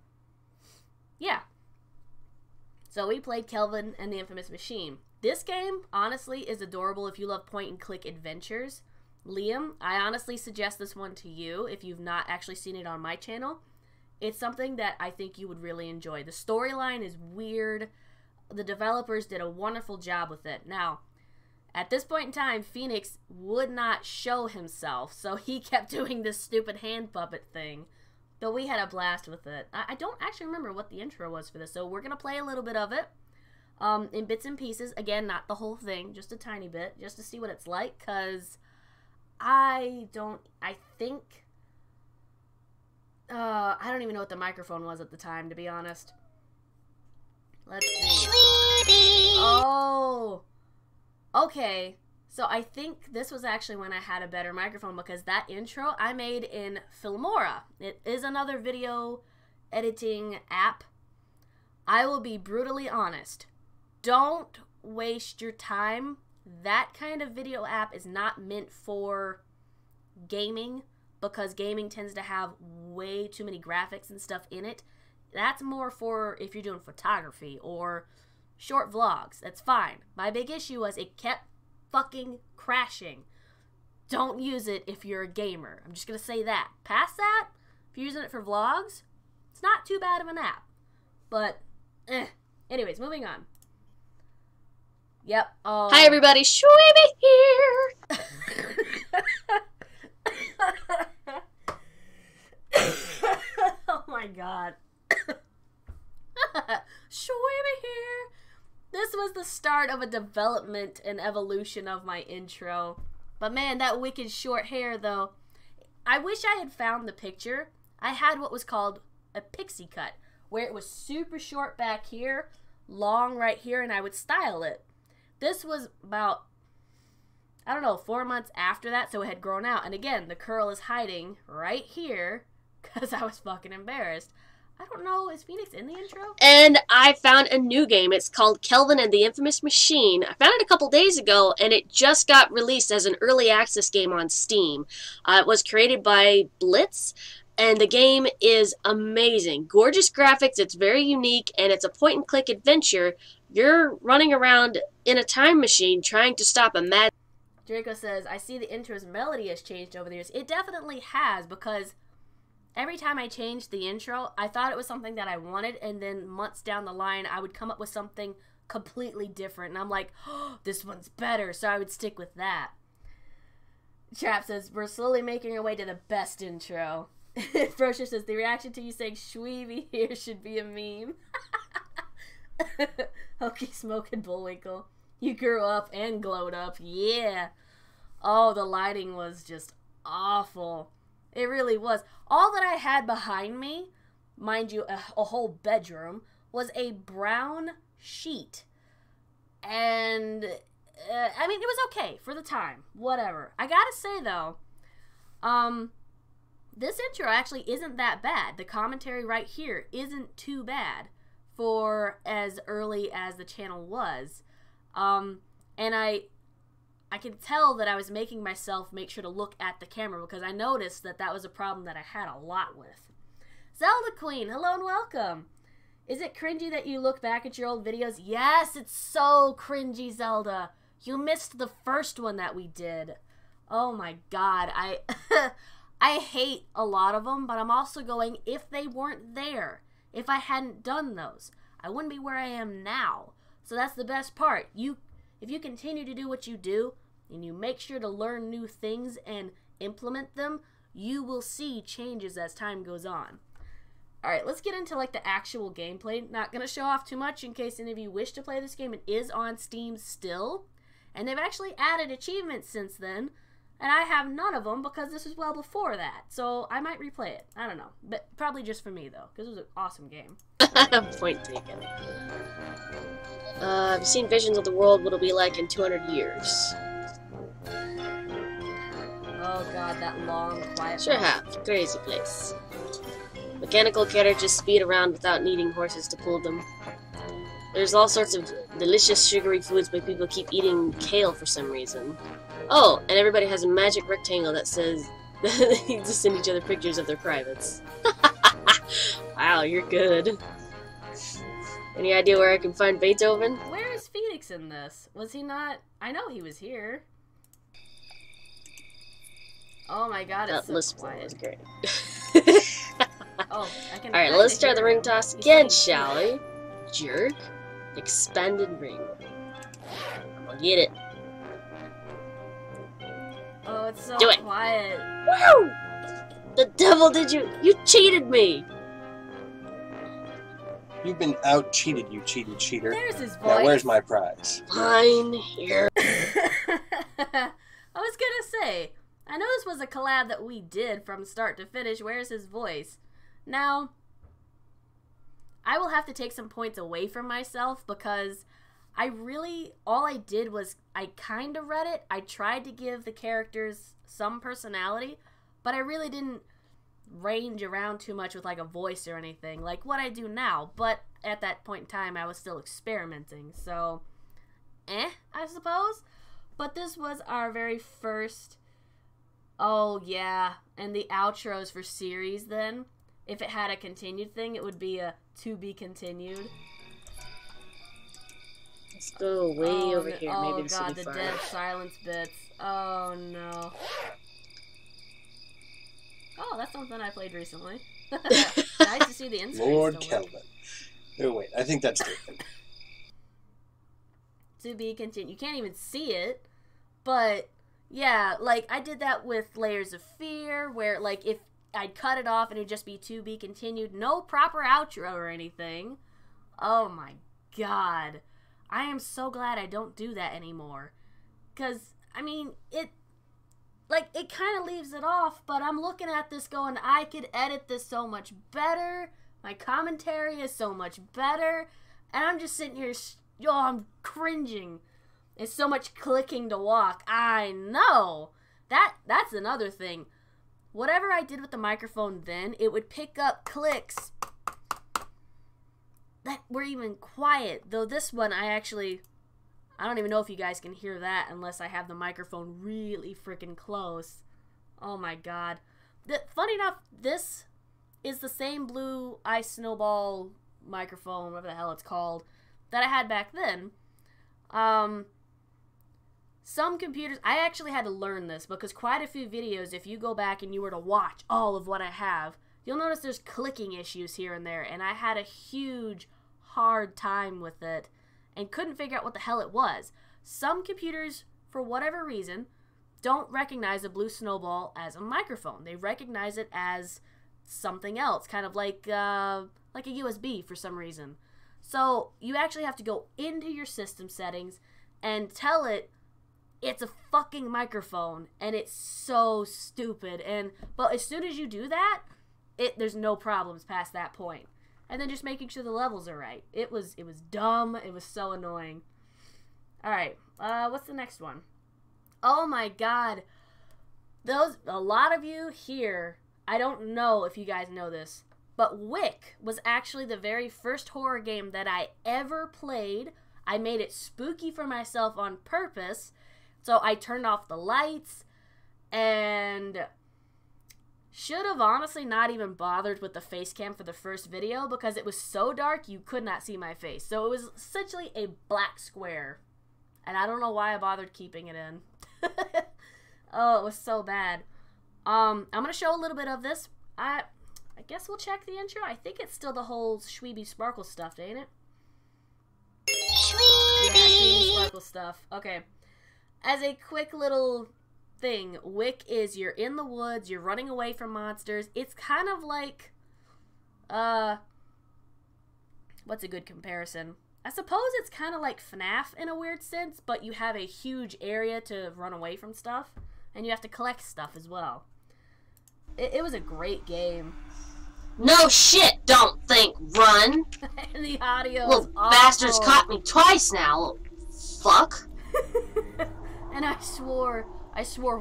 Yeah. So we played Kelvin and the Infamous Machine. This game, honestly, is adorable if you love point-and-click adventures. Liam, I honestly suggest this one to you if you've not actually seen it on my channel. It's something that I think you would really enjoy. The storyline is weird. The developers did a wonderful job with it. Now, at this point in time, Phoenix would not show himself, so he kept doing this stupid hand puppet thing. But we had a blast with it. I don't actually remember what the intro was for this, so we're going to play a little bit of it. In bits and pieces. Again, not the whole thing, just a tiny bit, just to see what it's like, because I think... I don't even know what the microphone was at the time, to be honest. Let's see. Shweebe! Oh! Okay. So I think this was actually when I had a better microphone, because that intro I made in Filmora. It is another video editing app. I will be brutally honest. Don't waste your time. That kind of video app is not meant for gaming, because gaming tends to have way too many graphics and stuff in it. That's more for if you're doing photography or short vlogs. That's fine. My big issue was it kept fucking crashing. Don't use it if you're a gamer. I'm just going to say that. Past that, if you're using it for vlogs, it's not too bad of an app. But, anyways, moving on. Yep. Hi everybody, Shweebe here! Oh my god. Shweebe here! This was the start of a development and evolution of my intro. But man, that wicked short hair though. I wish I had found the picture. I had what was called a pixie cut, where it was super short back here, long right here, and I would style it. This was about, I don't know, 4 months after that, so it had grown out. And again, the curl is hiding right here, because I was fucking embarrassed. I don't know. Is Phoenix in the intro? And I found a new game. It's called Kelvin and the Infamous Machine. I found it a couple days ago, and it just got released as an early access game on Steam. It was created by Blitz, and the game is amazing. Gorgeous graphics, it's very unique, and it's a point-and-click adventure. You're running around in a time machine trying to stop a mad... Draco says, I see the intro's melody has changed over the years. It definitely has, because every time I changed the intro, I thought it was something that I wanted, and then months down the line, I would come up with something completely different, and I'm like, oh, this one's better, so I would stick with that. Trap says, we're slowly making our way to the best intro. Frosher says, the reaction to you saying Shweebe here should be a meme. Hokey Smoke and Bullwinkle. You grew up and glowed up. Yeah. Oh, the lighting was just awful. It really was. All that I had behind me, mind you, a whole bedroom, was a brown sheet. And, I mean, it was okay for the time. Whatever. I gotta say, though, this intro actually isn't that bad. The commentary right here isn't too bad for as early as the channel was. And I can tell that I was making myself make sure to look at the camera because I noticed that that was a problem that I had a lot with. Zelda Queen, hello and welcome. Is it cringy that you look back at your old videos? Yes, it's so cringy, Zelda. You missed the first one that we did. Oh my god, I hate a lot of them, but I'm also going, if they weren't there, if I hadn't done those, I wouldn't be where I am now. So that's the best part. If you continue to do what you do, and you make sure to learn new things and implement them, you will see changes as time goes on. Alright, let's get into like the actual gameplay. Not going to show off too much in case any of you wish to play this game. It is on Steam still, and they've actually added achievements since then, and I have none of them because this was well before that. So I might replay it. I don't know. But probably just for me, though, because it was an awesome game. Point taken. I've seen visions of the world, what it'll be like in 200 years. Oh god, that long, quiet... Sure have. Crazy place. Mechanical carriages speed around without needing horses to pull them. There's all sorts of delicious sugary foods, but people keep eating kale for some reason. Oh, and everybody has a magic rectangle that says they just send each other pictures of their privates. Wow, you're good. Any idea where I can find Beethoven? Where is Phoenix in this? Was he not... I know he was here. Oh my god, it's so quiet. Was great. Oh, I can... Alright, let's try the ring toss again, shall we? Jerk. Expanded ring. I'm gonna get it. Oh, it's so Do it. quiet. Woo! The devil did you? You cheated me! You've been out-cheated, you cheated cheater. There's his voice. Now where's my prize? Fine, here. I was gonna say, I know this was a collab that we did from start to finish. Where's his voice? Now, I will have to take some points away from myself because all I did was I kind of read it. I tried to give the characters some personality, but I really didn't range around too much with like a voice or anything like what I do now. But at that point in time, I was still experimenting, so I suppose. But this was our very first... Oh, yeah. And the outros for series, then. If it had a continued thing, it would be a to be continued. Let's go way over here. Oh, Maybe this God, will be the fun. dead silence bits. Oh, no. Oh, that's something I played recently. Nice to see the insert. Lord Kelvin. Oh, wait. I think that's different. To be continued. You can't even see it, but... Yeah, like, I did that with Layers of Fear, where, like, if I'd cut it off and it would just be to be continued, no proper outro or anything. Oh my god. I am so glad I don't do that anymore. Because, I mean, it kind of leaves it off, but I'm looking at this going, I could edit this so much better. My commentary is so much better. And I'm just sitting here, I'm cringing. It's so much clicking to walk. I know. That's another thing. Whatever I did with the microphone then, it would pick up clicks that were even quiet. Though this one, I don't even know if you guys can hear that unless I have the microphone really freaking close. Oh my god. Funny enough, this is the same blue ice snowball microphone, whatever the hell it's called, that I had back then. Some computers, I actually had to learn this because quite a few videos, if you go back and you were to watch all of what I have, you'll notice there's clicking issues here and there, and I had a huge, hard time with it and couldn't figure out what the hell it was. Some computers, for whatever reason, don't recognize a blue snowball as a microphone. They recognize it as something else, kind of like a USB for some reason. So you actually have to go into your system settings and tell it it's a fucking microphone, and it's so stupid. But as soon as you do that, there's no problems past that point. And then just making sure the levels are right. It was dumb. It was so annoying. All right, what's the next one? Oh my god, a lot of you here. I don't know if you guys know this, but Wick was actually the very first horror game that I ever played. I made it spooky for myself on purpose. So I turned off the lights and should have honestly not even bothered with the face cam for the first video because it was so dark you could not see my face. So it was essentially a black square. And I don't know why I bothered keeping it in. Oh, it was so bad. I'm going to show a little bit of this. I guess we'll check the intro. I think it's still the whole Shweebe Sparkle stuff, ain't it? Shweebe! Yeah, Shweebe Sparkle stuff. Okay. As a quick little thing, Wick is you're in the woods, you're running away from monsters. It's kind of like, what's a good comparison? I suppose it's kind of like FNAF in a weird sense, but you have a huge area to run away from stuff, and you have to collect stuff as well. It was a great game. No shit, don't think, run! And the audio Little is awful. bastards caught me twice now, fuck. And I swore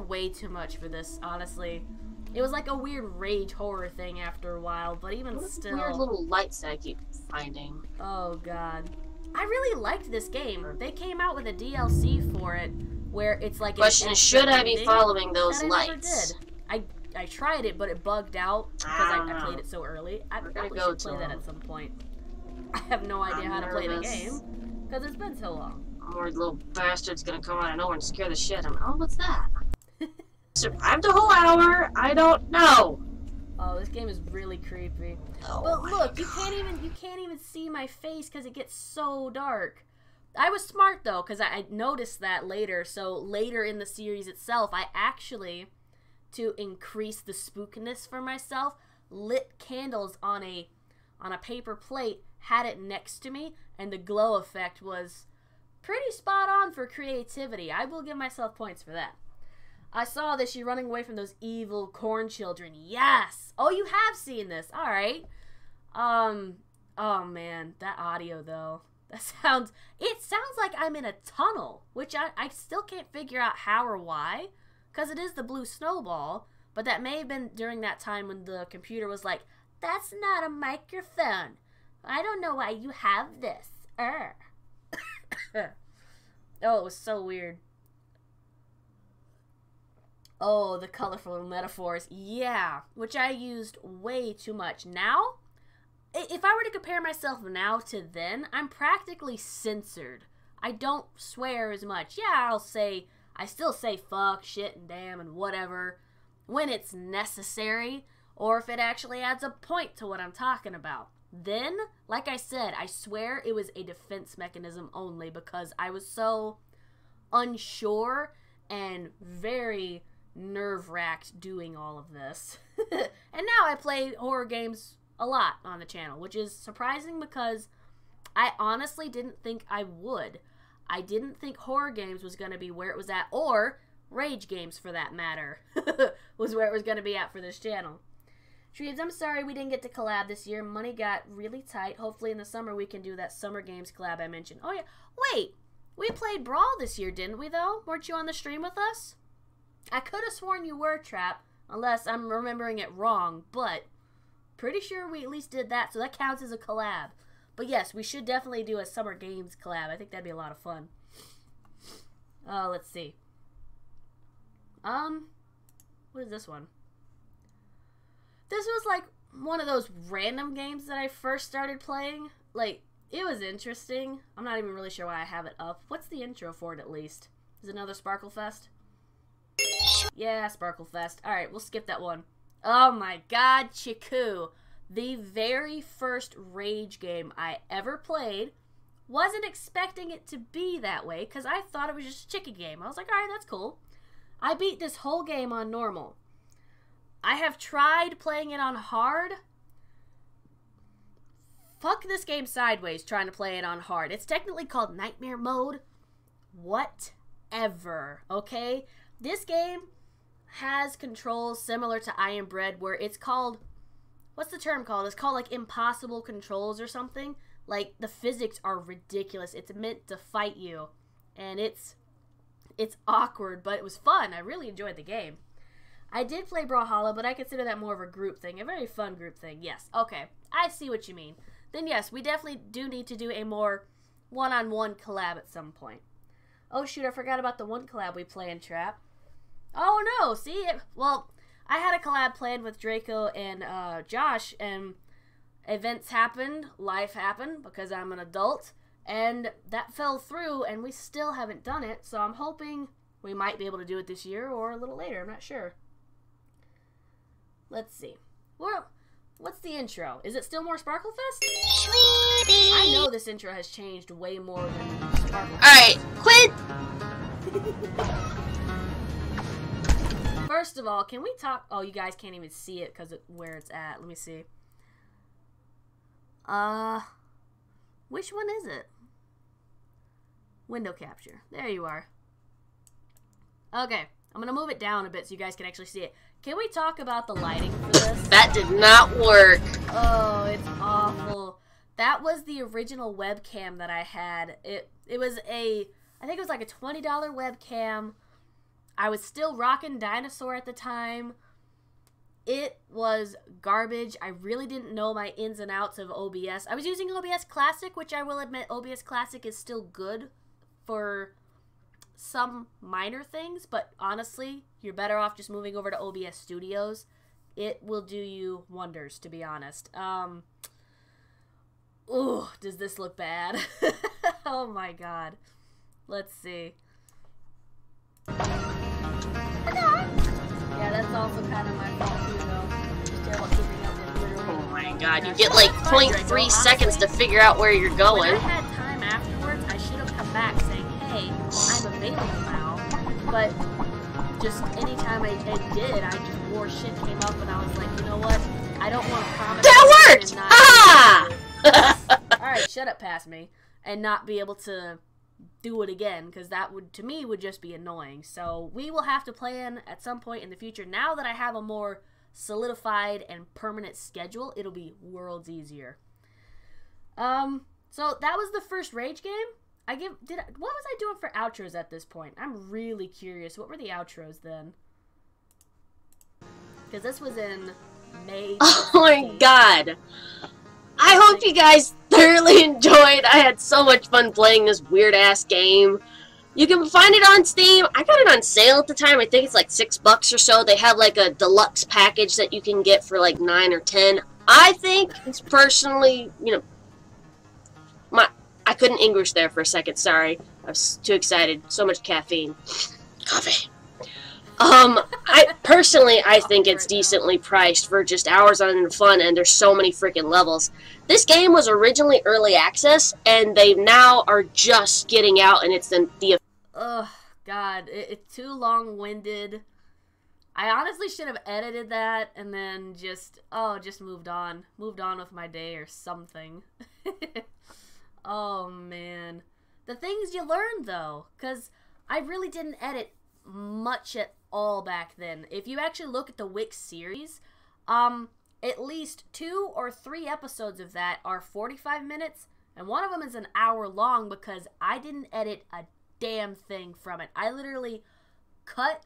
way too much for this, honestly. It was like a weird rage horror thing after a while, but even still. Weird little lights that I keep finding. Oh god. I really liked this game. They came out with a DLC for it, where it's like Question is, should I be following those lights? I never did. I tried it, but it bugged out because I played it so early. I probably should play that at some point. I have no idea how to play the game, because it's been so long. More little bastard's gonna come out of nowhere and scare the shit out of me. Oh, what's that? Survived a whole hour? I don't know. Oh, this game is really creepy. Oh, but look, you can't even see my face because it gets so dark. I was smart though, because I noticed that later. So later in the series itself, I actually, to increase the spookiness for myself, lit candles on a paper plate, had it next to me, and the glow effect was pretty spot on for creativity. I will give myself points for that. I saw this, you're running away from those evil corn children. Yes! Oh, you have seen this. Alright. Oh man, that audio though. It sounds like I'm in a tunnel, which I still can't figure out how or why, because it is the blue snowball, but that may have been during that time when the computer was like, that's not a microphone. I don't know why you have this. Oh, it was so weird. Oh, the colorful metaphors. Yeah, which I used way too much. Now, if I were to compare myself now to then, I'm practically censored. I don't swear as much. Yeah, I still say fuck, shit, and damn, and whatever when it's necessary, or if it actually adds a point to what I'm talking about. Then, like I said, I swear it was a defense mechanism only because I was so unsure and very nerve-wracked doing all of this. And now I play horror games a lot on the channel, which is surprising because I honestly didn't think I would. I didn't think horror games was going to be where it was at, or rage games for that matter, was where it was going to be at for this channel. Shweebes, I'm sorry we didn't get to collab this year. Money got really tight. Hopefully in the summer we can do that Summer Games collab I mentioned. Oh yeah, wait, we played Brawl this year, didn't we though? Weren't you on the stream with us? I could have sworn you were, Trap, unless I'm remembering it wrong, but pretty sure we at least did that, so that counts as a collab. But yes, we should definitely do a Summer Games collab. I think that'd be a lot of fun. Let's see. What is this one? This was like one of those random games that I first started playing. Like, it was interesting. I'm not even really sure why I have it up. What's the intro for it, at least? Is it another Sparkle Fest? Yeah, Sparkle Fest. Alright, we'll skip that one. Oh my god, Chiku. The very first Rage game I ever played. Wasn't expecting it to be that way, because I thought it was just a chicken game. I was like, alright, that's cool. I beat this whole game on normal. I have tried playing it on hard. Fuck this game sideways trying to play it on hard. It's technically called Nightmare Mode. Whatever, okay? This game has controls similar to Iron Bread where it's called... What's the term called? It's called, like, impossible controls or something. Like, the physics are ridiculous. It's meant to fight you. And it's awkward, but it was fun. I really enjoyed the game. I did play Brawlhalla, but I consider that more of a group thing. A very fun group thing. Yes, okay. I see what you mean. Then yes, we definitely do need to do a more one-on-one collab at some point. Oh shoot, I forgot about the one collab we play in Trap. Oh no, see? Well, I had a collab planned with Draco and Josh, and events happened, life happened, because I'm an adult, and that fell through, and we still haven't done it, so I'm hoping we might be able to do it this year or a little later. I'm not sure. Let's see. Well, what's the intro? Is it still more Sparkle Fest? Shweebe! I know this intro has changed way more than Sparkle Fest. Alright, quit! First of all, can we talk... Oh, you guys can't even see it because of where it's at. Let me see. Which one is it? Window capture. There you are. Okay, I'm going to move it down a bit so you guys can actually see it. Can we talk about the lighting for this? That did not work. Oh, it's awful. That was the original webcam that I had. It was I think it was like a $20 webcam. I was still rocking Dinosaur at the time. It was garbage. I really didn't know my ins and outs of OBS. I was using OBS Classic, which I will admit OBS Classic is still good for some minor things, but honestly, you're better off just moving over to OBS Studios. It will do you wonders, to be honest. Ooh, does this look bad? Oh my god. Let's see. Yeah, that's also kind of my fault too, though. Just terrible at keeping up with literally. Oh my god, you get like 0.3 seconds to figure out where you're going. When I had time afterwards, I should have come back saying, hey, I'm available now. But just anytime I did, I just more shit came up and I was like, you know what? I don't want to promise. That worked! Ah! Alright, shut up past me. And not be able to do it again, because that would, to me, would just be annoying. So we will have to plan at some point in the future. Now that I have a more solidified and permanent schedule, it'll be worlds easier. So that was the first Rage game. What was I doing for outros at this point? I'm really curious. What were the outros then? Because this was in May. Oh my god. I hope you guys thoroughly enjoyed. I had so much fun playing this weird-ass game. You can find it on Steam. I got it on sale at the time. I think it's like $6 or so. They have like a deluxe package that you can get for like $9 or $10. I think it's personally, you know, I couldn't English there for a second. Sorry. I was too excited. So much caffeine. Coffee. I think it's decently priced for just hours on fun, and there's so many freaking levels. This game was originally early access, and they now are just getting out, and it's the ugh, God, it's too long-winded. I honestly should have edited that, and then just moved on with my day or something. Oh, man. The things you learn, though, because I really didn't edit much at all back then. If you actually look at the Wix series, at least 2 or 3 episodes of that are 45 minutes, and one of them is an hour long because I didn't edit a damn thing from it. I literally cut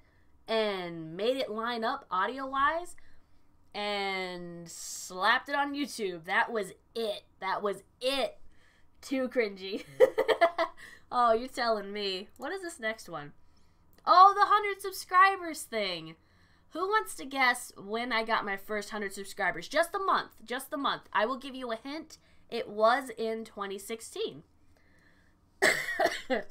and made it line up audio-wise, and slapped it on YouTube. That was it. That was it. Too cringy. Oh, you're telling me. What is this next one? Oh, the 100 subscribers thing. Who wants to guess when I got my first 100 subscribers? Just the month. Just the month. I will give you a hint. It was in 2016.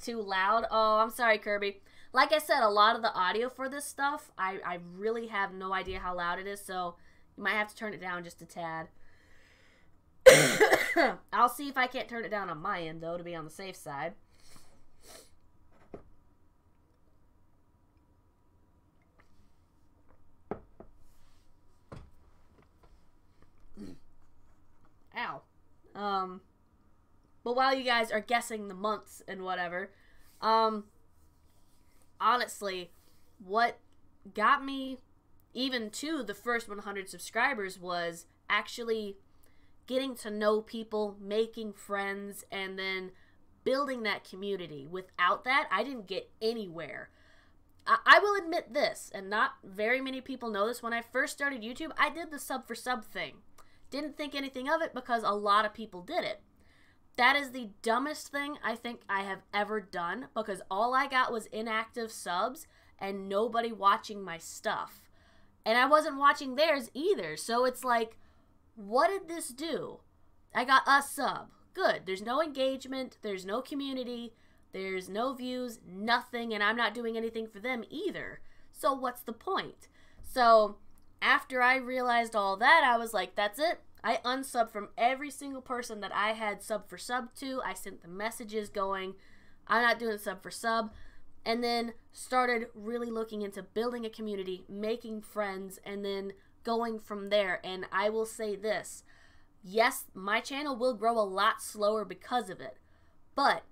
Too loud? Oh, I'm sorry, Kirby. Like I said, a lot of the audio for this stuff, I really have no idea how loud it is, so you might have to turn it down just a tad. I'll see if I can't turn it down on my end, though, to be on the safe side. Ow. But while you guys are guessing the months and whatever, honestly, what got me even to the first 100 subscribers was actually getting to know people, making friends, and then building that community. Without that, I didn't get anywhere. I will admit this, and not very many people know this. When I first started YouTube, I did the sub for sub thing. Didn't think anything of it because a lot of people did it. That is the dumbest thing I think I have ever done, because all I got was inactive subs and nobody watching my stuff. And I wasn't watching theirs either. So it's like, what did this do? I got a sub. Good. There's no engagement. There's no community. There's no views. Nothing. And I'm not doing anything for them either. So what's the point? So after I realized all that, I was like, that's it. I unsubbed from every single person that I had sub for sub to. I sent the messages going, I'm not doing sub for sub. And then started really looking into building a community, making friends, and then going from there. And I will say this. Yes, my channel will grow a lot slower because of it. But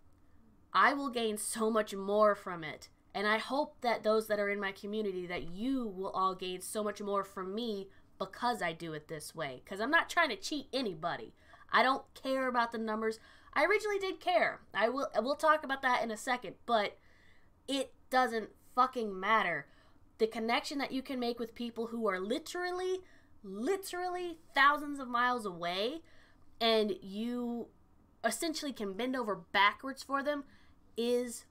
I will gain so much more from it. And I hope that those that are in my community, that you will all gain so much more from me because I do it this way. Because I'm not trying to cheat anybody. I don't care about the numbers. I originally did care. We'll talk about that in a second. But it doesn't fucking matter. The connection that you can make with people who are literally thousands of miles away, and you essentially can bend over backwards for them, is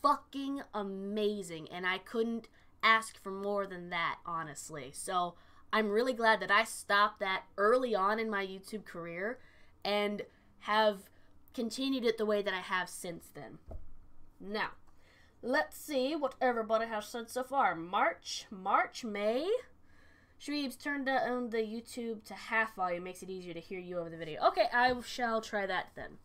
fucking amazing. And I couldn't ask for more than that, honestly. So I'm really glad that I stopped that early on in my YouTube career and have continued it the way that I have since then. Now, let's see what everybody has said so far. March, May. Shweebe's turned down the YouTube to half volume. Makes it easier to hear you over the video. Okay, I shall try that then.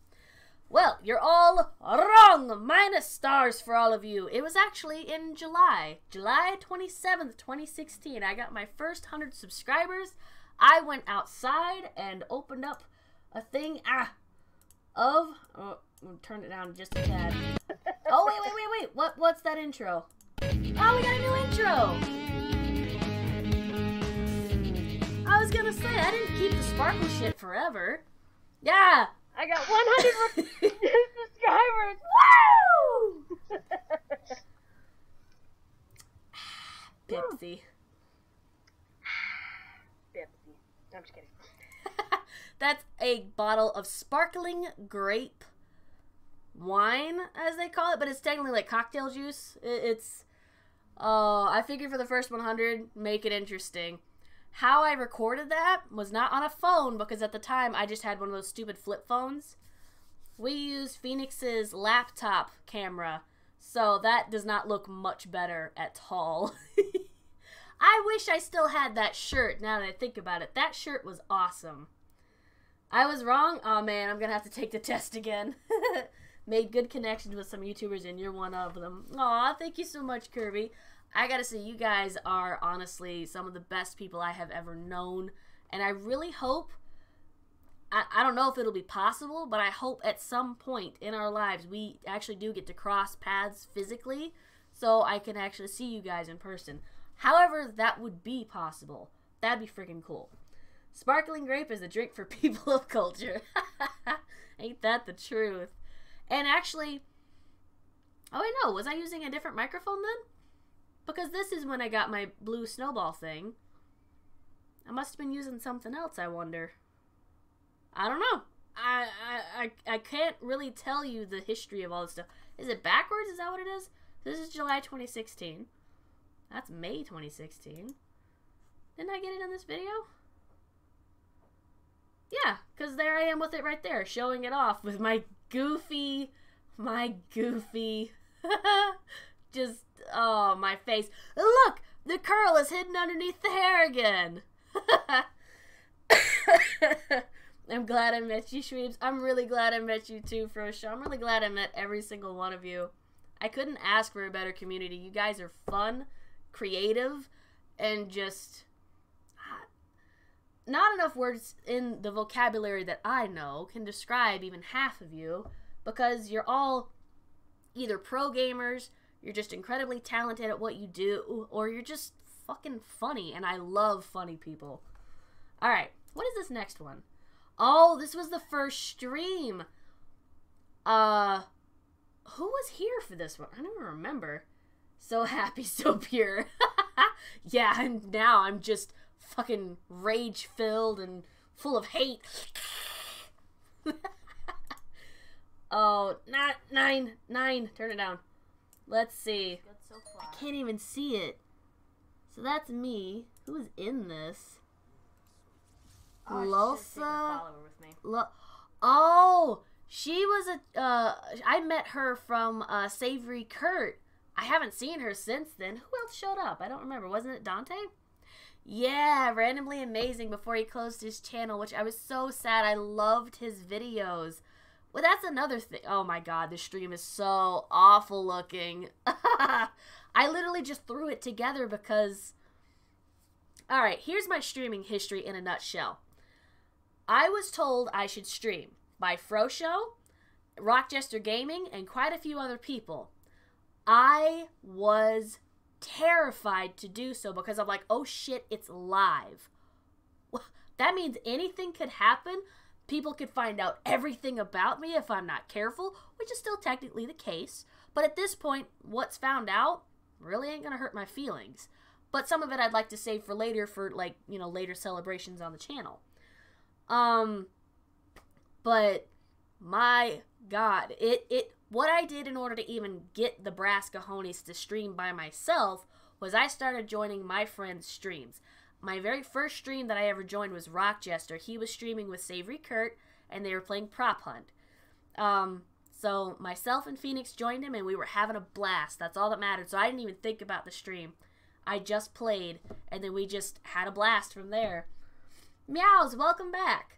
Well, you're all wrong. Minus stars for all of you. It was actually in July 27th, 2016. I got my first 100 subscribers. I went outside and opened up a thing I'm gonna turn it down just a tad. Oh, wait. What's that intro? Oh, we got a new intro. I was gonna say, I didn't keep the sparkle shit forever. Yeah, I got 100 subscribers. Woo! Pepsi. Pepsi. I'm just kidding. That's a bottle of sparkling grape wine, as they call it, but it's technically like cocktail juice. I figured for the first 100, make it interesting. How I recorded that was not on a phone, because at the time I just had one of those stupid flip phones. We used Phoenix's laptop camera, so that does not look much better at all. I wish I still had that shirt now that I think about it. That shirt was awesome. I was wrong? Oh man, I'm gonna have to take the test again. Made good connections with some YouTubers, and you're one of them. Aw, thank you so much, Kirby. I gotta say, you guys are honestly some of the best people I have ever known. And I really hope, I don't know if it'll be possible, but I hope at some point in our lives we actually do get to cross paths physically, so I can actually see you guys in person. However that would be possible. That'd be freaking cool. Sparkling grape is a drink for people of culture. Ain't that the truth? And actually, oh wait, no, was I using a different microphone then? Because this is when I got my blue snowball thing. I must have been using something else, I wonder. I don't know. I can't really tell you the history of all this stuff. Is it backwards? Is that what it is? This is July 2016. That's May 2016. Didn't I get it in this video? Yeah, because there I am with it right there, showing it off with my goofy, just, oh, my face. Look, the curl is hidden underneath the hair again. I'm glad I met you, Shweebes. I'm really glad I met you too, Frosha. I'm really glad I met every single one of you. I couldn't ask for a better community. You guys are fun, creative, and just not enough words in the vocabulary that I know can describe even half of you, because you're all either pro gamers, you're just incredibly talented at what you do, or you're just fucking funny, and I love funny people. Alright, what is this next one? Oh, this was the first stream. Who was here for this one? I don't remember. So happy, so pure. Yeah, and now I'm just fucking rage-filled and full of hate. Oh, not 9. Turn it down. Let's see. Good so far. I can't even see it. So that's me. Who is in this? Lulsa. Oh, she was I met her from Savory Kurt. I haven't seen her since then. Who else showed up? I don't remember. Wasn't it Dante? Yeah, randomly amazing before he closed his channel, which I was so sad. I loved his videos. Well, that's another thing. Oh my god, this stream is so awful looking. I literally just threw it together because... Alright, here's my streaming history in a nutshell. I was told I should stream by Frosho, Rockjester Gaming, and quite a few other people. I was terrified to do so because I'm like, oh shit, it's live. That means anything could happen. People could find out everything about me if I'm not careful, which is still technically the case. But at this point, what's found out really ain't gonna hurt my feelings. But some of it I'd like to save for later for, like, you know, later celebrations on the channel. But my god, what I did in order to even get the Brass Cajones to stream by myself was I started joining my friends' streams. My very first stream that I ever joined was Rockjester. He was streaming with Savory Kurt, and they were playing Prop Hunt. So myself and Phoenix joined him, and we were having a blast. That's all that mattered. So I didn't even think about the stream. I just played, and then we just had a blast from there. Meows, welcome back.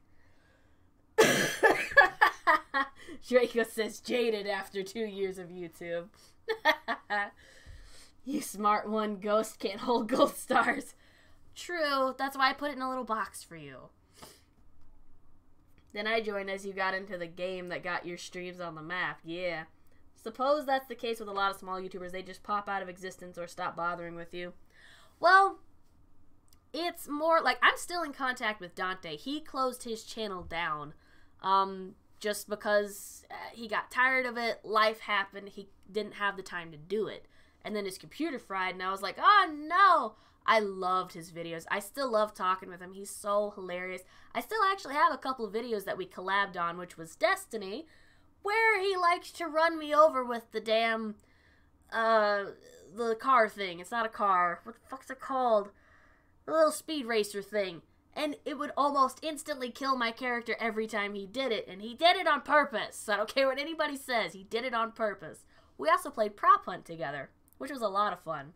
Draco says jaded after 2 years of YouTube. You smart one, Ghost can't hold gold stars. True, that's why I put it in a little box for you. Then I joined as you got into the game that got your streams on the map. Yeah. Suppose that's the case with a lot of small YouTubers. They just pop out of existence or stop bothering with you. Well, it's more like I'm still in contact with Dante. He closed his channel down just because he got tired of it. Life happened. He didn't have the time to do it. And then his computer fried, and I was like, oh no! I loved his videos. I still love talking with him. He's so hilarious. I still actually have a couple of videos that we collabed on, which was Destiny, where he likes to run me over with the damn, the car thing. It's not a car. What the fuck's it called? The little speed racer thing. And it would almost instantly kill my character every time he did it. And he did it on purpose. I don't care what anybody says. He did it on purpose. We also played Prop Hunt together, which was a lot of fun.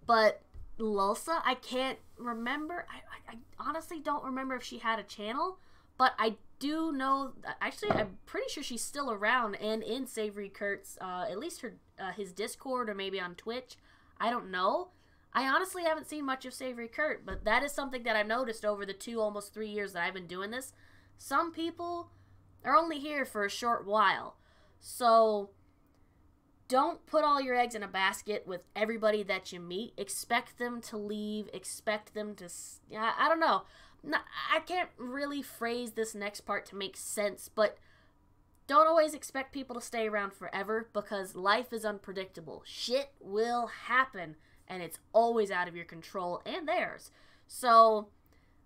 But Lulsa, I can't remember. I honestly don't remember if she had a channel. But I do know, actually, I'm pretty sure she's still around and in Savory Kurt's, at least his Discord or maybe on Twitch. I don't know. I honestly haven't seen much of Savory Kurt, but that is something that I've noticed over the almost 3 years that I've been doing this. Some people are only here for a short while. So don't put all your eggs in a basket with everybody that you meet. Expect them to leave. Expect them to... I don't know. I can't really phrase this next part to make sense, but don't always expect people to stay around forever because life is unpredictable. Shit will happen. and it's always out of your control and theirs. So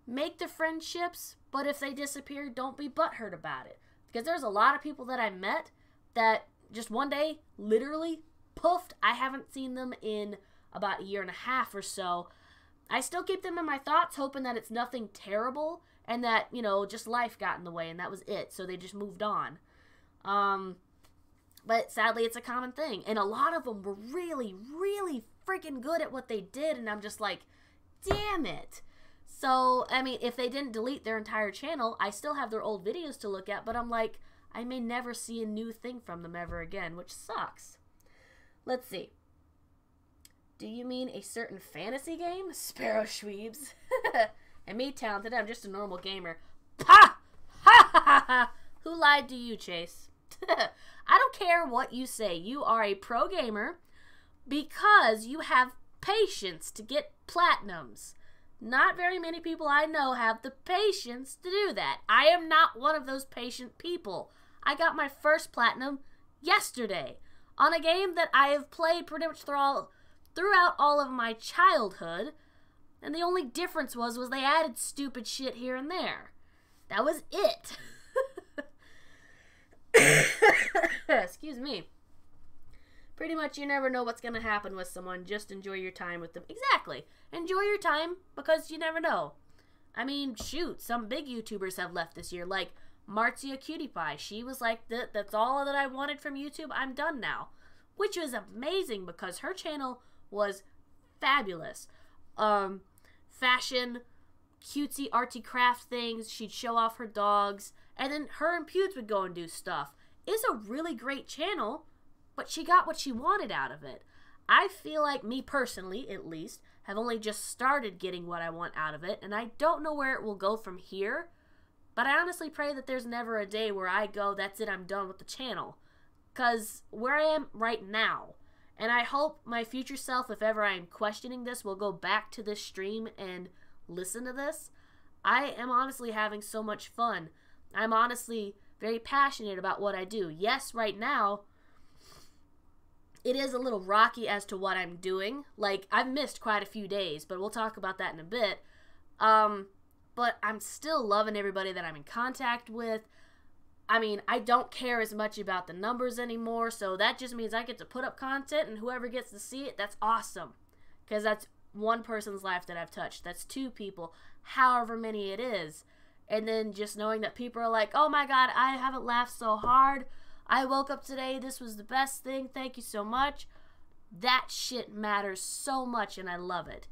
make the friendships, but if they disappear, don't be butthurt about it. Because there's a lot of people that I met that just one day, literally, poofed. I haven't seen them in about a year and a half or so. I still keep them in my thoughts, hoping that it's nothing terrible and that, you know, just life got in the way and that was it. So they just moved on. But sadly, it's a common thing. And a lot of them were really, really freaking good at what they did. And I'm just like, damn it. So, I mean, if they didn't delete their entire channel, I still have their old videos to look at. But I'm like, I may never see a new thing from them ever again, which sucks. Let's see. Do you mean a certain fantasy game? Sparrow Shweebes. And me, talented, I'm just a normal gamer. Ha! Ha ha ha ha! Who lied to you, Chase? I don't care what you say. You are a pro gamer because you have patience to get platinums. Not very many people I know have the patience to do that. I am not one of those patient people. I got my first platinum yesterday on a game that I have played pretty much throughout all of my childhood, and the only difference was they added stupid shit here and there. That was it. Excuse me. Pretty much you never know what's going to happen with someone. Just enjoy your time with them. Exactly. Enjoy your time because you never know. I mean, shoot, some big YouTubers have left this year, like Marcia Cutie Pie. She was like, that's all that I wanted from YouTube. I'm done now. Which was amazing because her channel was fabulous. Fashion, cutesy, artsy craft things. She'd show off her dogs. And then her and Pewds would go and do stuff. It's a really great channel, but she got what she wanted out of it. I feel like, me personally, at least, have only just started getting what I want out of it, and I don't know where it will go from here, but I honestly pray that there's never a day where I go, that's it, I'm done with the channel. Because where I am right now, and I hope my future self, if ever I am questioning this, will go back to this stream and listen to this. I am honestly having so much fun. I'm honestly very passionate about what I do. Yes, right now, it is a little rocky as to what I'm doing. Like, I've missed quite a few days, but we'll talk about that in a bit. But I'm still loving everybody that I'm in contact with. I mean, I don't care as much about the numbers anymore, so that just means I get to put up content, and whoever gets to see it, that's awesome. Because that's one person's life that I've touched. That's 2 people, however many it is. And then just knowing that people are like, oh my god, I haven't laughed so hard. I woke up today, this was the best thing, thank you so much. That shit matters so much, and I love it.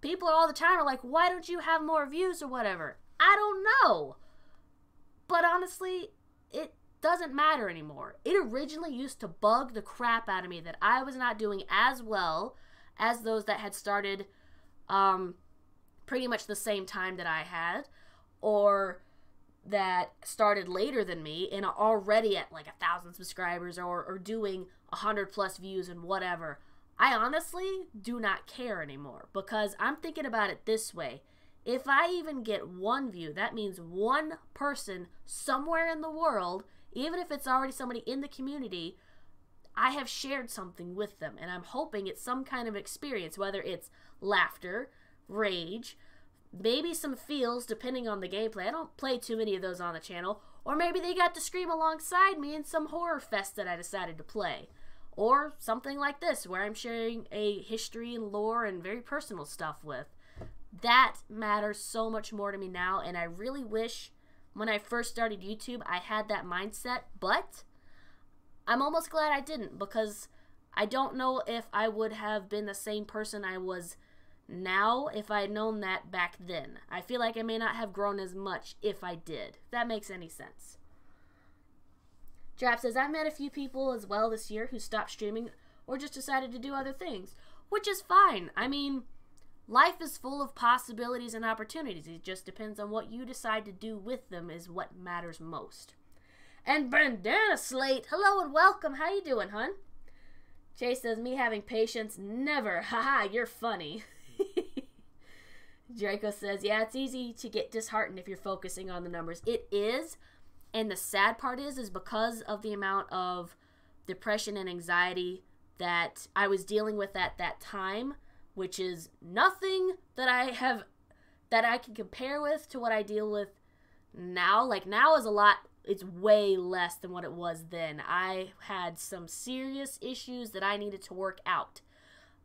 People all the time are like, why don't you have more views or whatever? I don't know. But honestly, it doesn't matter anymore. It originally used to bug the crap out of me that I was not doing as well as those that had started pretty much the same time that I had, or that started later than me and are already at like 1,000 subscribers or doing 100+ views and whatever. I honestly do not care anymore because I'm thinking about it this way. If I even get 1 view, that means 1 person somewhere in the world, even if it's already somebody in the community, I have shared something with them, and I'm hoping it's some kind of experience, whether it's laughter, rage, maybe some feels depending on the gameplay. I don't play too many of those on the channel. Or maybe they got to scream alongside me in some horror fest that I decided to play. Or something like this where I'm sharing a history and lore and very personal stuff with. That matters so much more to me now, and I really wish when I first started YouTube I had that mindset, but I'm almost glad I didn't, because I don't know if I would have been the same person I was now if I had known that back then. I feel like I may not have grown as much if I did. If that makes any sense. Drap says, I've met a few people as well this year who stopped streaming or just decided to do other things, which is fine. I mean, life is full of possibilities and opportunities. It just depends on what you decide to do with them is what matters most. And Bandana Slate, hello and welcome. How you doing, hun? Jay says, me having patience, never. Haha, you're funny. Draco says, yeah, it's easy to get disheartened if you're focusing on the numbers. It is, and the sad part is because of the amount of depression and anxiety that I was dealing with at that time, which is nothing that I can compare with to what I deal with now. Like, now is a lot, it's way less than what it was then. I had some serious issues that I needed to work out.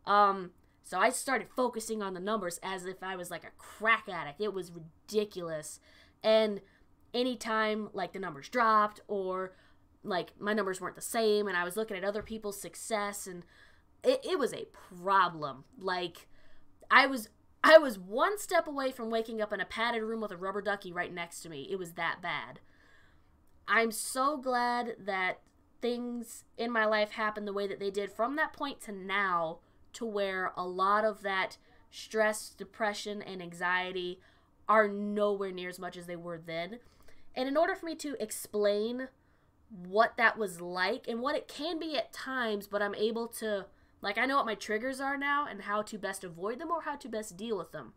So I started focusing on the numbers as if I was like a crack addict. It was ridiculous. And anytime like the numbers dropped or like my numbers weren't the same and I was looking at other people's success, and it was a problem. Like, I was one step away from waking up in a padded room with a rubber ducky right next to me. It was that bad. I'm so glad that things in my life happened the way that they did from that point to now, to where a lot of that stress, depression, and anxiety are nowhere near as much as they were then. And in order for me to explain what that was like and what it can be at times, but I'm able to, like, I know what my triggers are now and how to best avoid them or how to best deal with them.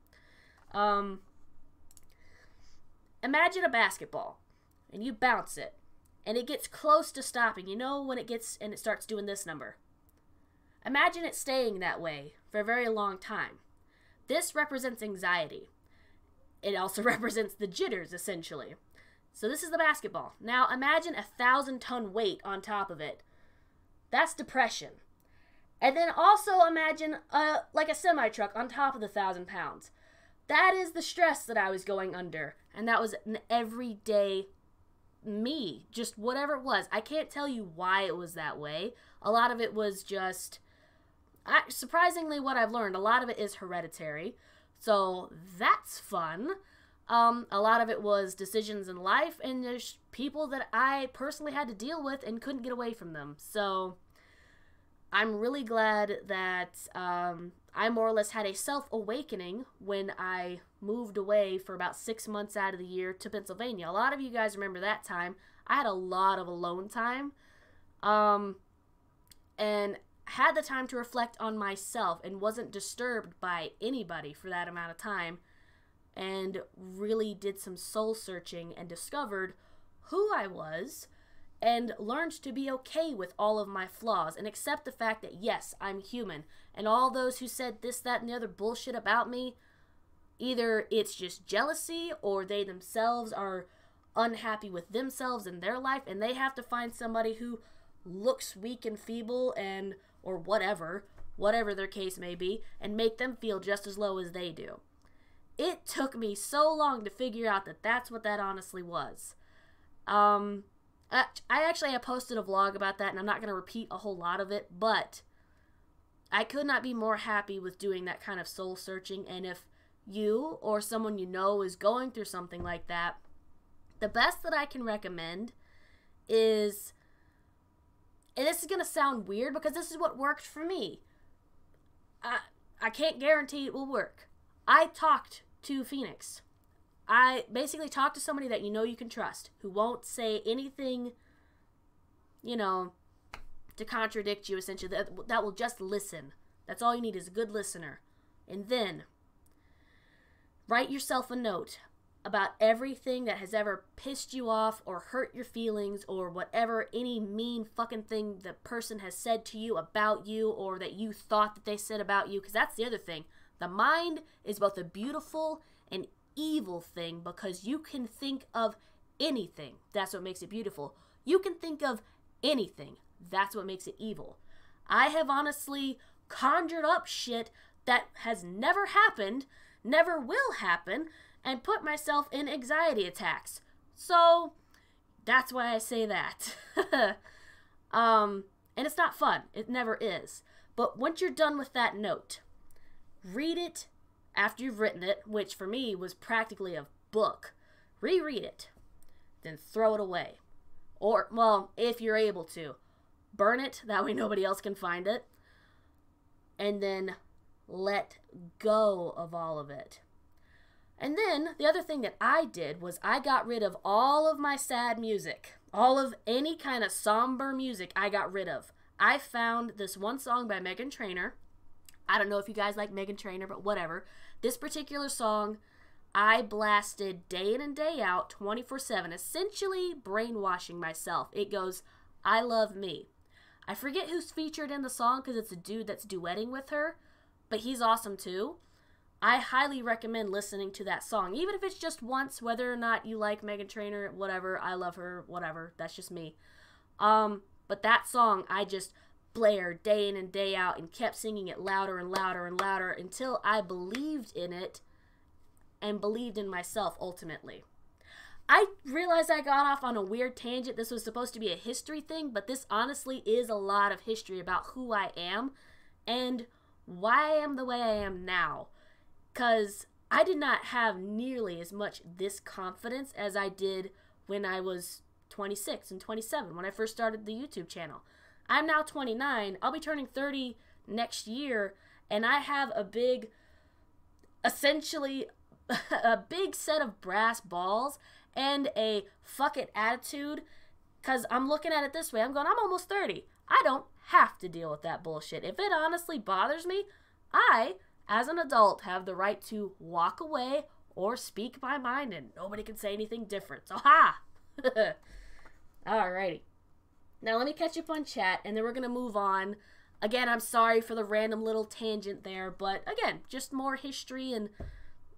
Imagine a basketball and you bounce it and it gets close to stopping. You know when it gets and it starts doing this number. Imagine it staying that way for a very long time. This represents anxiety. It also represents the jitters, essentially. So this is the basketball. Now imagine 1,000-ton weight on top of it. That's depression. And then also imagine like a semi-truck on top of the 1,000 pounds. That is the stress that I was going under. And that was an everyday me. Just whatever it was. I can't tell you why it was that way. A lot of it was just... surprisingly, what I've learned, a lot of it is hereditary. So that's fun. A lot of it was decisions in life, and there's people that I personally had to deal with and couldn't get away from them. So I'm really glad that I more or less had a self-awakening when I moved away for about 6 months out of the year to Pennsylvania. A lot of you guys remember that time. I had a lot of alone time, and had the time to reflect on myself and wasn't disturbed by anybody for that amount of time, and really did some soul searching and discovered who I was and learned to be okay with all of my flaws and accept the fact that, yes, I'm human. And all those who said this, that, and the other bullshit about me, either it's just jealousy or they themselves are unhappy with themselves and their life, and they have to find somebody who looks weak and feeble and or whatever their case may be, and make them feel just as low as they do. It took me so long to figure out that that's what that honestly was. I posted a vlog about that, and I'm not going to repeat a whole lot of it, but I could not be more happy with doing that kind of soul searching. And if you or someone you know is going through something like that, the best that I can recommend is, and this is going to sound weird because this is what worked for me. I can't guarantee it will work. I talked to Phoenix. I basically talked to somebody that you know you can trust, who won't say anything, to contradict you, essentially. That will just listen. That's all you need, is a good listener. And then write yourself a note about everything that has ever pissed you off or hurt your feelings or whatever, any mean fucking thing the person has said to you about you or that you thought that they said about you. Because that's the other thing. The mind is both a beautiful and evil thing, because you can think of anything. That's what makes it beautiful. You can think of anything. That's what makes it evil. I have honestly conjured up shit that has never happened, never will happen, and put myself in anxiety attacks. So that's why I say that. And it's not fun. It never is. But once you're done with that note, read it after you've written it, which for me was practically a book. Reread it. Then throw it away. Or, well, if you're able to, burn it. That way nobody else can find it. And then let go of all of it. And then the other thing that I did was I got rid of all of my sad music. All of any kind of somber music I got rid of. I found this one song by Meghan Trainor. I don't know if you guys like Meghan Trainor, but whatever. This particular song I blasted day in and day out, 24/7, essentially brainwashing myself. It goes, I love me. I forget who's featured in the song because it's a dude that's duetting with her, but he's awesome too. I highly recommend listening to that song, even if it's just once, whether or not you like Meghan Trainor, whatever, I love her, whatever, that's just me. But that song, I just blared day in and day out and kept singing it louder and louder and louder until I believed in it and believed in myself ultimately. I realized I got off on a weird tangent. This was supposed to be a history thing, but this honestly is a lot of history about who I am and why I am the way I am now. Because I did not have nearly as much this confidence as I did when I was 26 and 27, when I first started the YouTube channel. I'm now 29. I'll be turning 30 next year, and I have a big, essentially, a big set of brass balls and a fuck it attitude, because I'm looking at it this way. I'm going, I'm almost 30. I don't have to deal with that bullshit. If it honestly bothers me, I, as an adult, have the right to walk away or speak my mind, and nobody can say anything different. So, ha! Alrighty. Now, let me catch up on chat, and then we're going to move on. Again, I'm sorry for the random little tangent there, but again, just more history and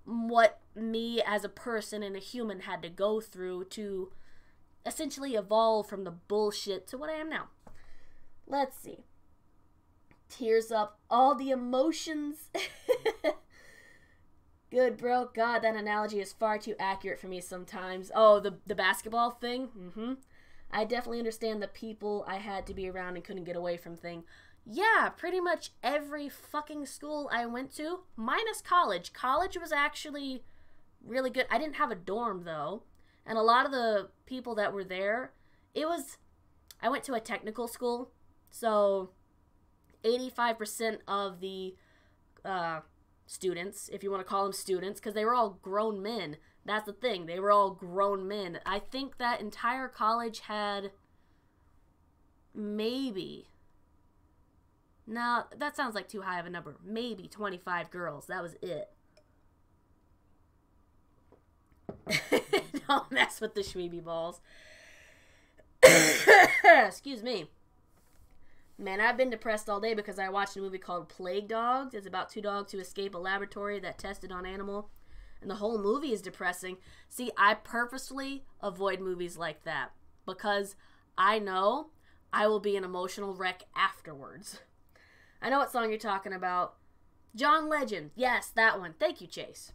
what me as a person and a human had to go through to essentially evolve from the bullshit to what I am now. Let's see. Tears up, all the emotions. Good, bro. God, that analogy is far too accurate for me sometimes. Oh, the basketball thing? I definitely understand the people I had to be around and couldn't get away from thing. Yeah, pretty much every fucking school I went to, minus college. College was actually really good. I didn't have a dorm, though. And a lot of the people that were there, I went to a technical school, so 85% of the students, if you want to call them students, because they were all grown men. That's the thing. They were all grown men. I think that entire college had maybe... No, that sounds like too high of a number. Maybe 25 girls. That was it. Don't mess with the Shweebe balls. Excuse me. Man, I've been depressed all day because I watched a movie called Plague Dogs. It's about two dogs who escape a laboratory that tested on animal. And the whole movie is depressing. See, I purposefully avoid movies like that because I know I will be an emotional wreck afterwards. I know what song you're talking about. John Legend. Yes, that one. Thank you, Chase.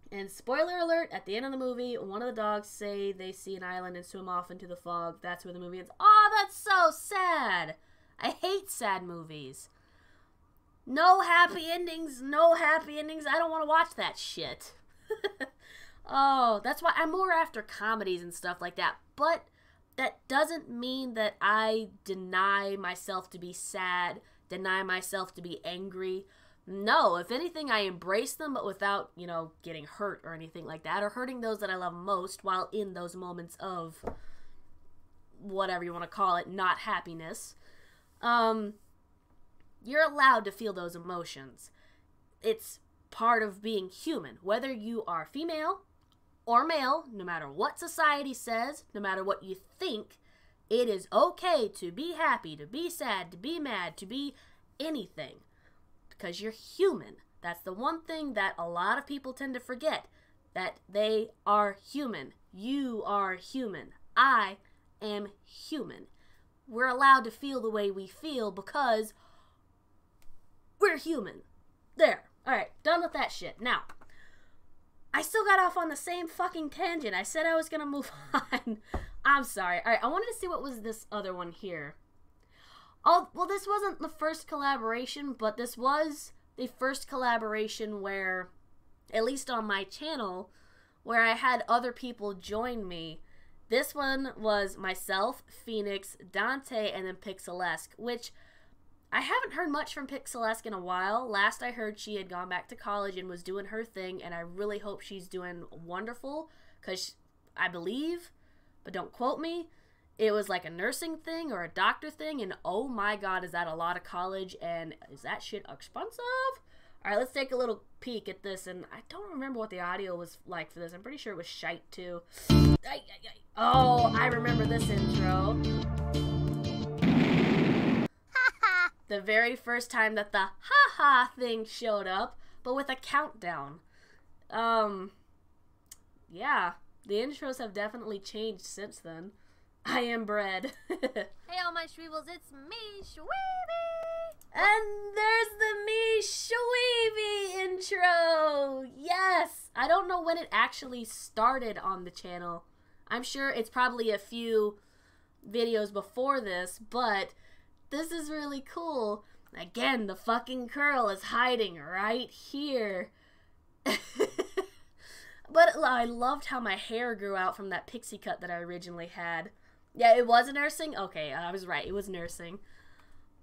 And spoiler alert, at the end of the movie, one of the dogs say they see an island and swim off into the fog. That's where the movie ends. Oh, that's so sad. I hate sad movies. No happy endings. No happy endings. I don't want to watch that shit. Oh, that's why I'm more after comedies and stuff like that. But that doesn't mean that I deny myself to be sad, deny myself to be angry. No, if anything, I embrace them, but without, getting hurt or anything like that, or hurting those that I love most while in those moments of whatever you want to call it, not happiness. You're allowed to feel those emotions. It's part of being human, whether you are female or male, no matter what society says, no matter what you think, it is okay to be happy, to be sad, to be mad, to be anything, because you're human. That's the one thing that a lot of people tend to forget, that they are human. You are human. I am human. We're allowed to feel the way we feel because we're human. There. Alright, done with that shit. Now, I still got off on the same fucking tangent. I said I was gonna move on. I'm sorry. Alright, I wanted to see what was this other one here. Oh, well, this wasn't the first collaboration, but this was the first collaboration where, at least on my channel, where I had other people join me. This one was myself, Phoenix, Dante, and then Pixelesque, which I haven't heard much from Pixelesque in a while. Last I heard, she had gone back to college and was doing her thing, and I really hope she's doing wonderful, because I believe, but don't quote me, it was like a nursing thing or a doctor thing, and oh my god, is that a lot of college, and is that shit expensive? Alright, let's take a little peek at this, and I don't remember what the audio was like for this. I'm pretty sure it was shite, too. Oh, I remember this intro. the very first time that the ha-ha thing showed up, but with a countdown. Yeah, the intros have definitely changed since then. I am Bread. Hey all my Shweebles, it's me, Shweebe! And there's the me Shweebe intro! Yes! I don't know when it actually started on the channel. I'm sure it's probably a few videos before this, but this is really cool. Again, the fucking curl is hiding right here. But I loved how my hair grew out from that pixie cut that I originally had. Yeah, it was nursing? Okay, I was right. It was nursing.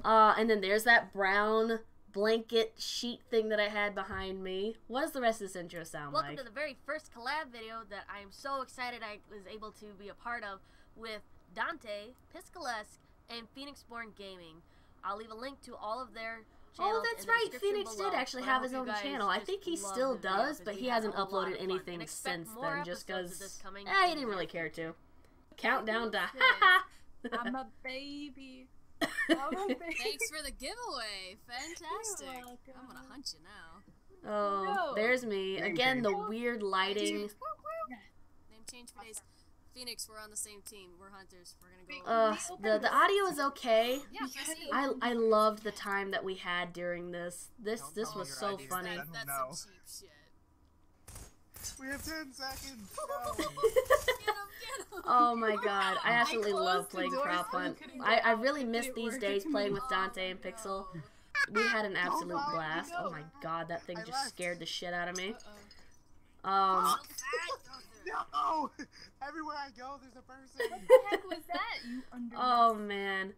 And then there's that brown blanket sheet thing that I had behind me. What does the rest of this intro sound like? Welcome to the very first collab video that I am so excited I was able to be a part of with Dante, Piscalesque, and Phoenix Born Gaming. I'll leave a link to all of their channels. Oh, that's right. Phoenix did actually have his own channel. I think he still does, but he hasn't uploaded anything since then just because he didn't really care to. Countdown to ha-ha! I'm a baby. I'm a baby. Thanks for the giveaway. Fantastic. I'm gonna hunt you now. Oh, No. there's me. Again, the weird lighting. Name change for days. Phoenix, we're on the same team. We're hunters. We're gonna go. The audio is okay. Yeah, proceed. I loved the time that we had during this. This was so funny. That's No. some cheap shit. We have 10 seconds. Get him. Oh my god, I absolutely closed love the playing door prop so you hunt. couldn't I get out. really It miss didn't these work. days playing with Dante and Pixel. We had an absolute Oh my blast. Oh God. my god, that thing I just left. scared the shit out of me. Uh-oh. No! Everywhere I go, there's a person. What the heck was that? You under. Oh man.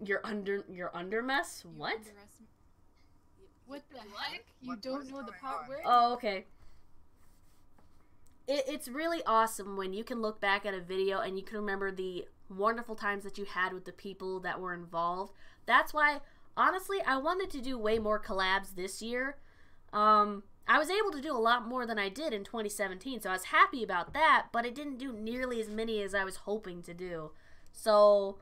You're under mess? What? What the What? heck? You What don't was know the going part on? where? Oh, okay. It's really awesome when you can look back at a video and you can remember the wonderful times that you had with the people that were involved. That's why, honestly, I wanted to do way more collabs this year. I was able to do a lot more than I did in 2017, so I was happy about that, but I didn't do nearly as many as I was hoping to do. So,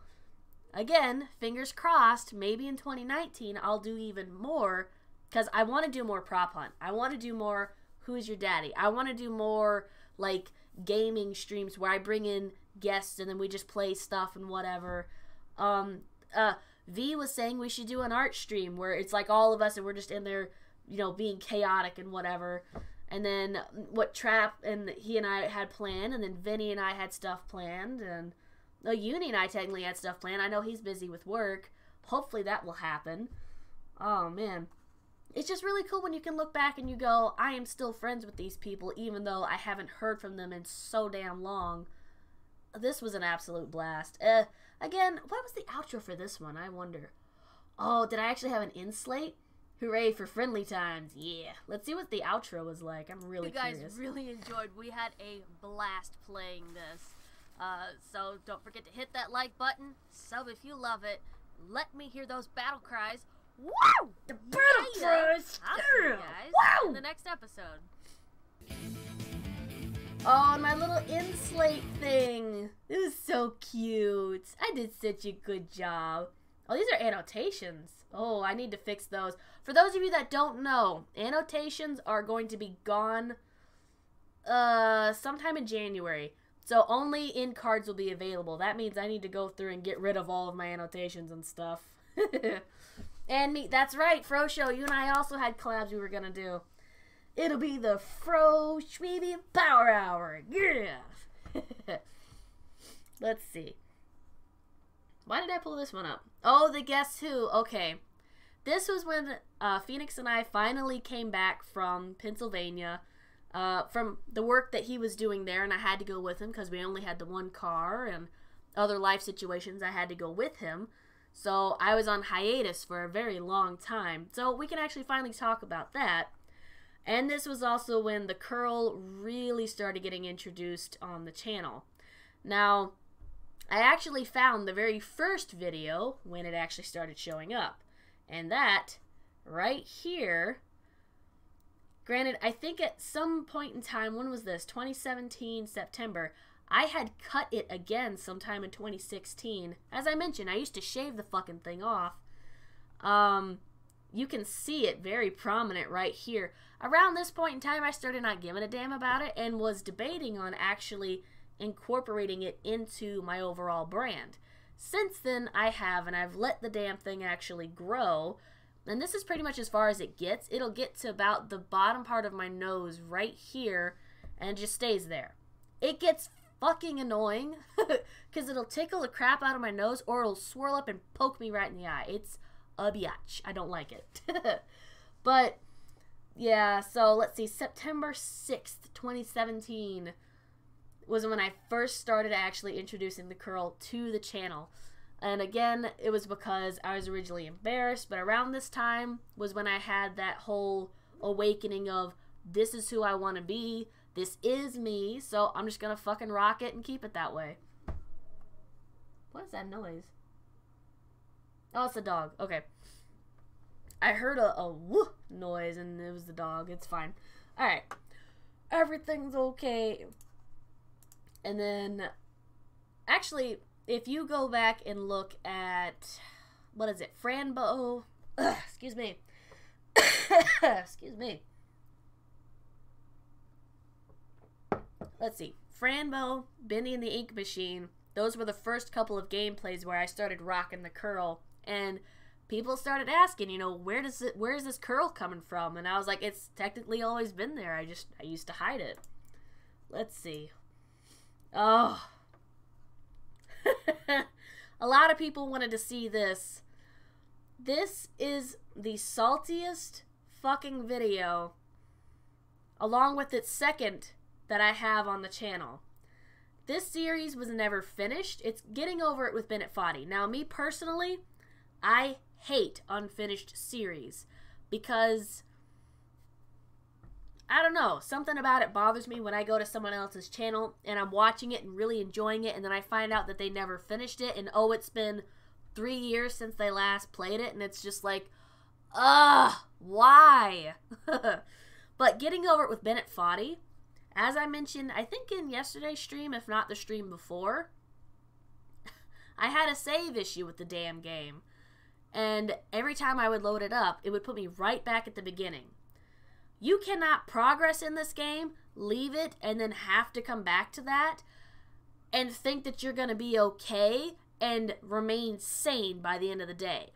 again, fingers crossed, maybe in 2019 I'll do even more, because I want to do more prop hunt. I want to do more Who's Your Daddy. I want to do more, like, gaming streams where I bring in guests and then we just play stuff and whatever. V was saying we should do an art stream where it's like all of us and we're just in there, you know, being chaotic and whatever. And then what Trap and he and I had planned, and then Vinny and I had stuff planned, and Uni and I technically had stuff planned. I know he's busy with work. Hopefully that will happen. Oh man. It's just really cool when you can look back and you go, I am still friends with these people even though I haven't heard from them in so damn long. This was an absolute blast. Again, what was the outro for this one? I wonder. Oh, did I actually have an in-slate? Hooray for friendly times. Yeah. Let's see what the outro was like. I'm really You guys curious. really enjoyed. We had a blast playing this. So don't forget to hit that like button, sub if you love it. Let me hear those battle cries. Wow! The battle cries! I'll see you guys Wow! in the next episode. Oh, and my little in-slate thing. It was so cute. I did such a good job. Oh, these are annotations. Oh, I need to fix those. For those of you that don't know, annotations are going to be gone sometime in January. So only in cards will be available. That means I need to go through and get rid of all of my annotations and stuff. And me, that's right, Fro Show. You and I also had collabs we were going to do. It'll be the Fro Shweebe Power Hour. Yeah. Let's see. Why did I pull this one up? Oh, the Guess Who. Okay. This was when Phoenix and I finally came back from Pennsylvania from the work that he was doing there, and I had to go with him because we only had the one car and other life situations. I had to go with him. So I was on hiatus for a very long time. So we can actually finally talk about that. And this was also when the curl really started getting introduced on the channel. Now, I actually found the very first video when it actually started showing up. And that, right here, granted, I think at some point in time, when was this? 2017, September. I had cut it again sometime in 2016. As I mentioned, I used to shave the fucking thing off. You can see it very prominent right here. Around this point in time, I started not giving a damn about it and was debating on actually incorporating it into my overall brand. Since then, I have, and I've let the damn thing actually grow. And this is pretty much as far as it gets. It'll get to about the bottom part of my nose right here, and it just stays there. It gets fucking annoying, because it'll tickle the crap out of my nose, or it'll swirl up and poke me right in the eye. It's a biatch. I don't like it. But, yeah, so let's see. September 6th, 2017 was when I first started actually introducing the curl to the channel. And again, it was because I was originally embarrassed, but around this time was when I had that whole awakening of, this is who I want to be, this is me, so I'm just gonna fucking rock it and keep it that way. What is that noise? Oh, it's the dog. Okay. I heard a whoo noise, and it was the dog. It's fine. Alright. Everything's okay. And then, actually, if you go back and look at, what is it, Franbo, excuse me, excuse me, let's see, Franbo, Bendy and the Ink Machine, those were the first couple of gameplays where I started rocking the curl, and people started asking, you know, where is this curl coming from? And I was like, it's technically always been there, I used to hide it. Let's see. Oh. A lot of people wanted to see this. This is the saltiest fucking video, along with its second, that I have on the channel. This series was never finished. It's Getting Over It with Bennett Foddy. Now, me personally, I hate unfinished series because, I don't know, something about it bothers me when I go to someone else's channel and I'm watching it and really enjoying it, and then I find out that they never finished it, and oh, it's been 3 years since they last played it, and it's just like, why? But Getting Over It with Bennett Foddy, as I mentioned, I think in yesterday's stream, if not the stream before, I had a save issue with the damn game, and every time I would load it up, it would put me right back at the beginning. You cannot progress in this game, leave it, and then have to come back to that and think that you're going to be okay and remain sane by the end of the day.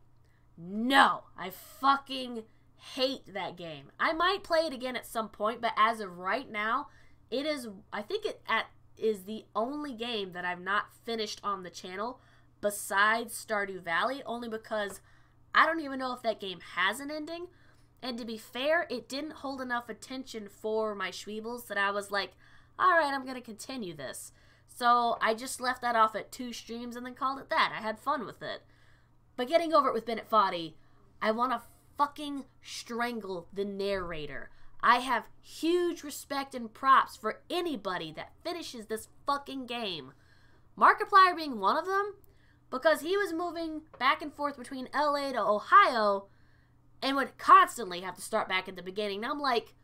No, I fucking hate that game. I might play it again at some point, but as of right now, it is, I think it is the only game that I've not finished on the channel besides Stardew Valley, only because I don't even know if that game has an ending. And to be fair, it didn't hold enough attention for my Shweebles that I was like, alright, I'm going to continue this. So I just left that off at 2 streams and then called it that. I had fun with it. But Getting Over It with Bennett Foddy, I want to fucking strangle the narrator. I have huge respect and props for anybody that finishes this fucking game. Markiplier being one of them, because he was moving back and forth between LA to Ohio and would constantly have to start back at the beginning. Now I'm like,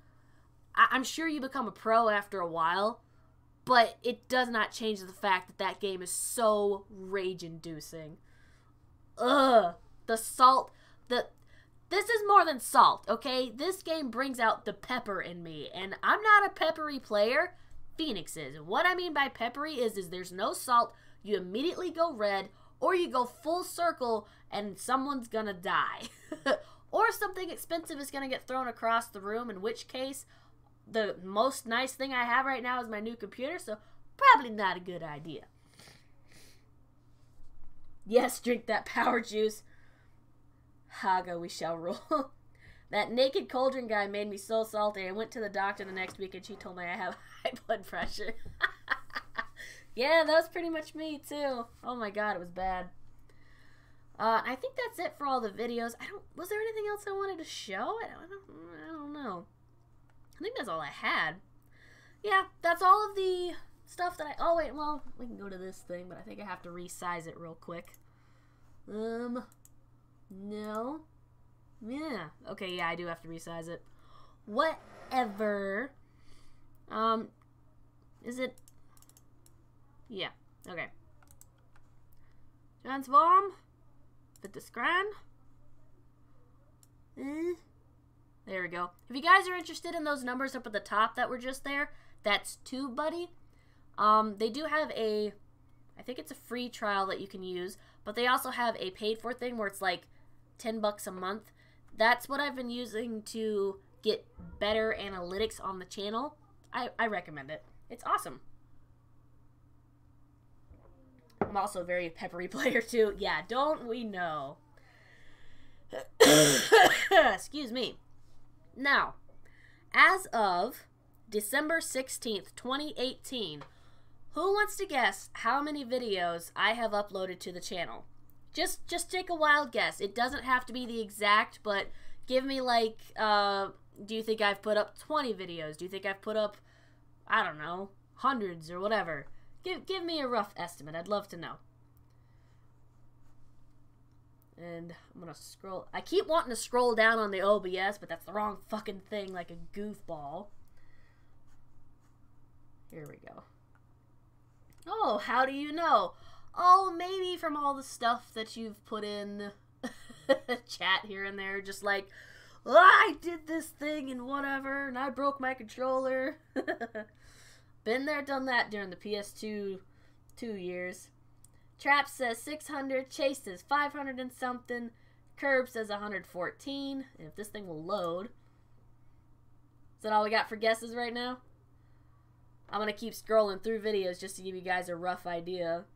I'm sure you become a pro after a while, but it does not change the fact that that game is so rage-inducing. Ugh. The salt, this is more than salt, okay? This game brings out the pepper in me, and I'm not a peppery player. Phoenix is. What I mean by peppery is there's no salt, you immediately go red, or you go full circle, and someone's gonna die. Or something expensive is going to get thrown across the room, in which case, the most nice thing I have right now is my new computer, so probably not a good idea. Yes, drink that power juice. Haga, we shall rule. That naked cauldron guy made me so salty. I went to the doctor the next week and she told me I have high blood pressure. Yeah, that was pretty much me too. Oh my god, it was bad. I think that's it for all the videos. Was there anything else I wanted to show? I don't know. I think that's all I had. Yeah, that's all of the stuff that oh wait, well, we can go to this thing, but I think I have to resize it real quick. No. Yeah. Okay, yeah, I do have to resize it. Whatever. Is it? Yeah, okay. Transform. Fit the scran. There we go. If you guys are interested in those numbers up at the top that were just there, that's TubeBuddy. They do have a, I think it's a free trial that you can use, but they also have a paid-for thing where it's like $10 a month. That's what I've been using to get better analytics on the channel. I recommend it. It's awesome. I'm also a very peppery player too. Yeah, don't we know? Excuse me. Now, as of December 16th, 2018, who wants to guess how many videos I have uploaded to the channel? Just take a wild guess. It doesn't have to be the exact, but give me like, do you think I've put up 20 videos? Do you think I've put up, I don't know, hundreds or whatever? Give me a rough estimate. I'd love to know. And I'm gonna scroll. I keep wanting to scroll down on the OBS, but that's the wrong fucking thing, like a goofball. Here we go. Oh, how do you know? Oh, maybe from all the stuff that you've put in chat here and there, just like, oh, I did this thing and whatever, and I broke my controller. Been there, done that during the PS2 2 years. Trap says 600, Chase says 500 and something, Curb says 114, and if this thing will load. Is that all we got for guesses right now? I'm going to keep scrolling through videos just to give you guys a rough idea.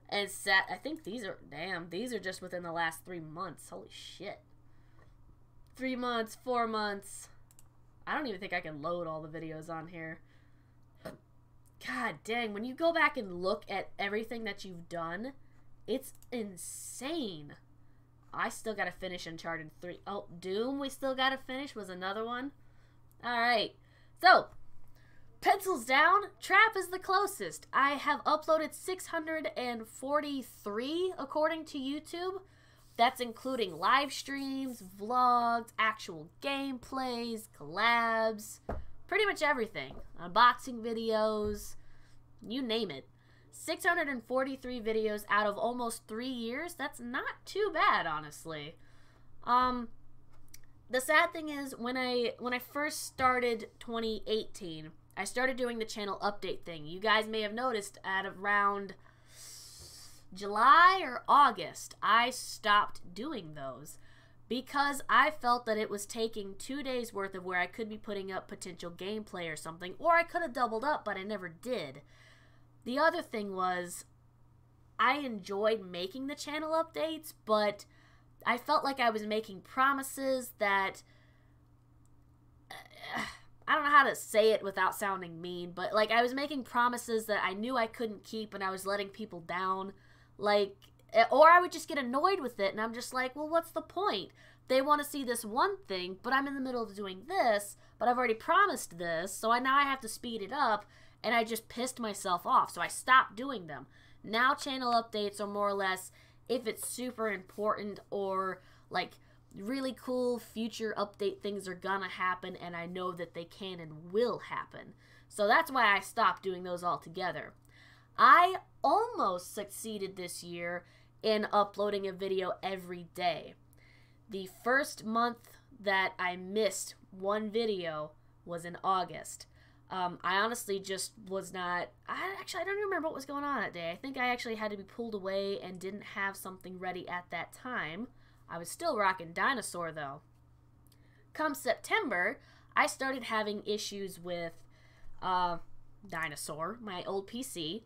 And I think these are, damn, these are just within the last 3 months. Holy shit. 3 months, 4 months. I don't even think I can load all the videos on here. God dang, when you go back and look at everything that you've done, it's insane. I still gotta finish Uncharted 3. Oh, Doom we still gotta finish was another one. Alright, so, pencils down, Trap is the closest. I have uploaded 643 according to YouTube. That's including live streams, vlogs, actual gameplays, collabs, pretty much everything. Unboxing videos, you name it. 643 videos out of almost 3 years. That's not too bad, honestly. The sad thing is, when I first started 2018, I started doing the channel update thing. You guys may have noticed at around July or August, I stopped doing those because I felt that it was taking 2 days worth of where I could be putting up potential gameplay or something, or I could have doubled up, but I never did. The other thing was, I enjoyed making the channel updates, but I felt like I was making promises that, I don't know how to say it without sounding mean, but like I was making promises that I knew I couldn't keep and I was letting people down. Like, or I would just get annoyed with it, and I'm just like, well, what's the point? They want to see this one thing, but I'm in the middle of doing this, but I've already promised this, so now I have to speed it up, and I just pissed myself off, so I stopped doing them. Now channel updates are more or less if it's super important or, like, really cool future update things are gonna happen, and I know that they can and will happen. So that's why I stopped doing those altogether. I almost succeeded this year in uploading a video every day. The first month that I missed one video was in August. I honestly just was not, I don't even remember what was going on that day. I think I actually had to be pulled away and didn't have something ready at that time. I was still rocking Dinosaur though. Come September, I started having issues with Dinosaur, my old PC.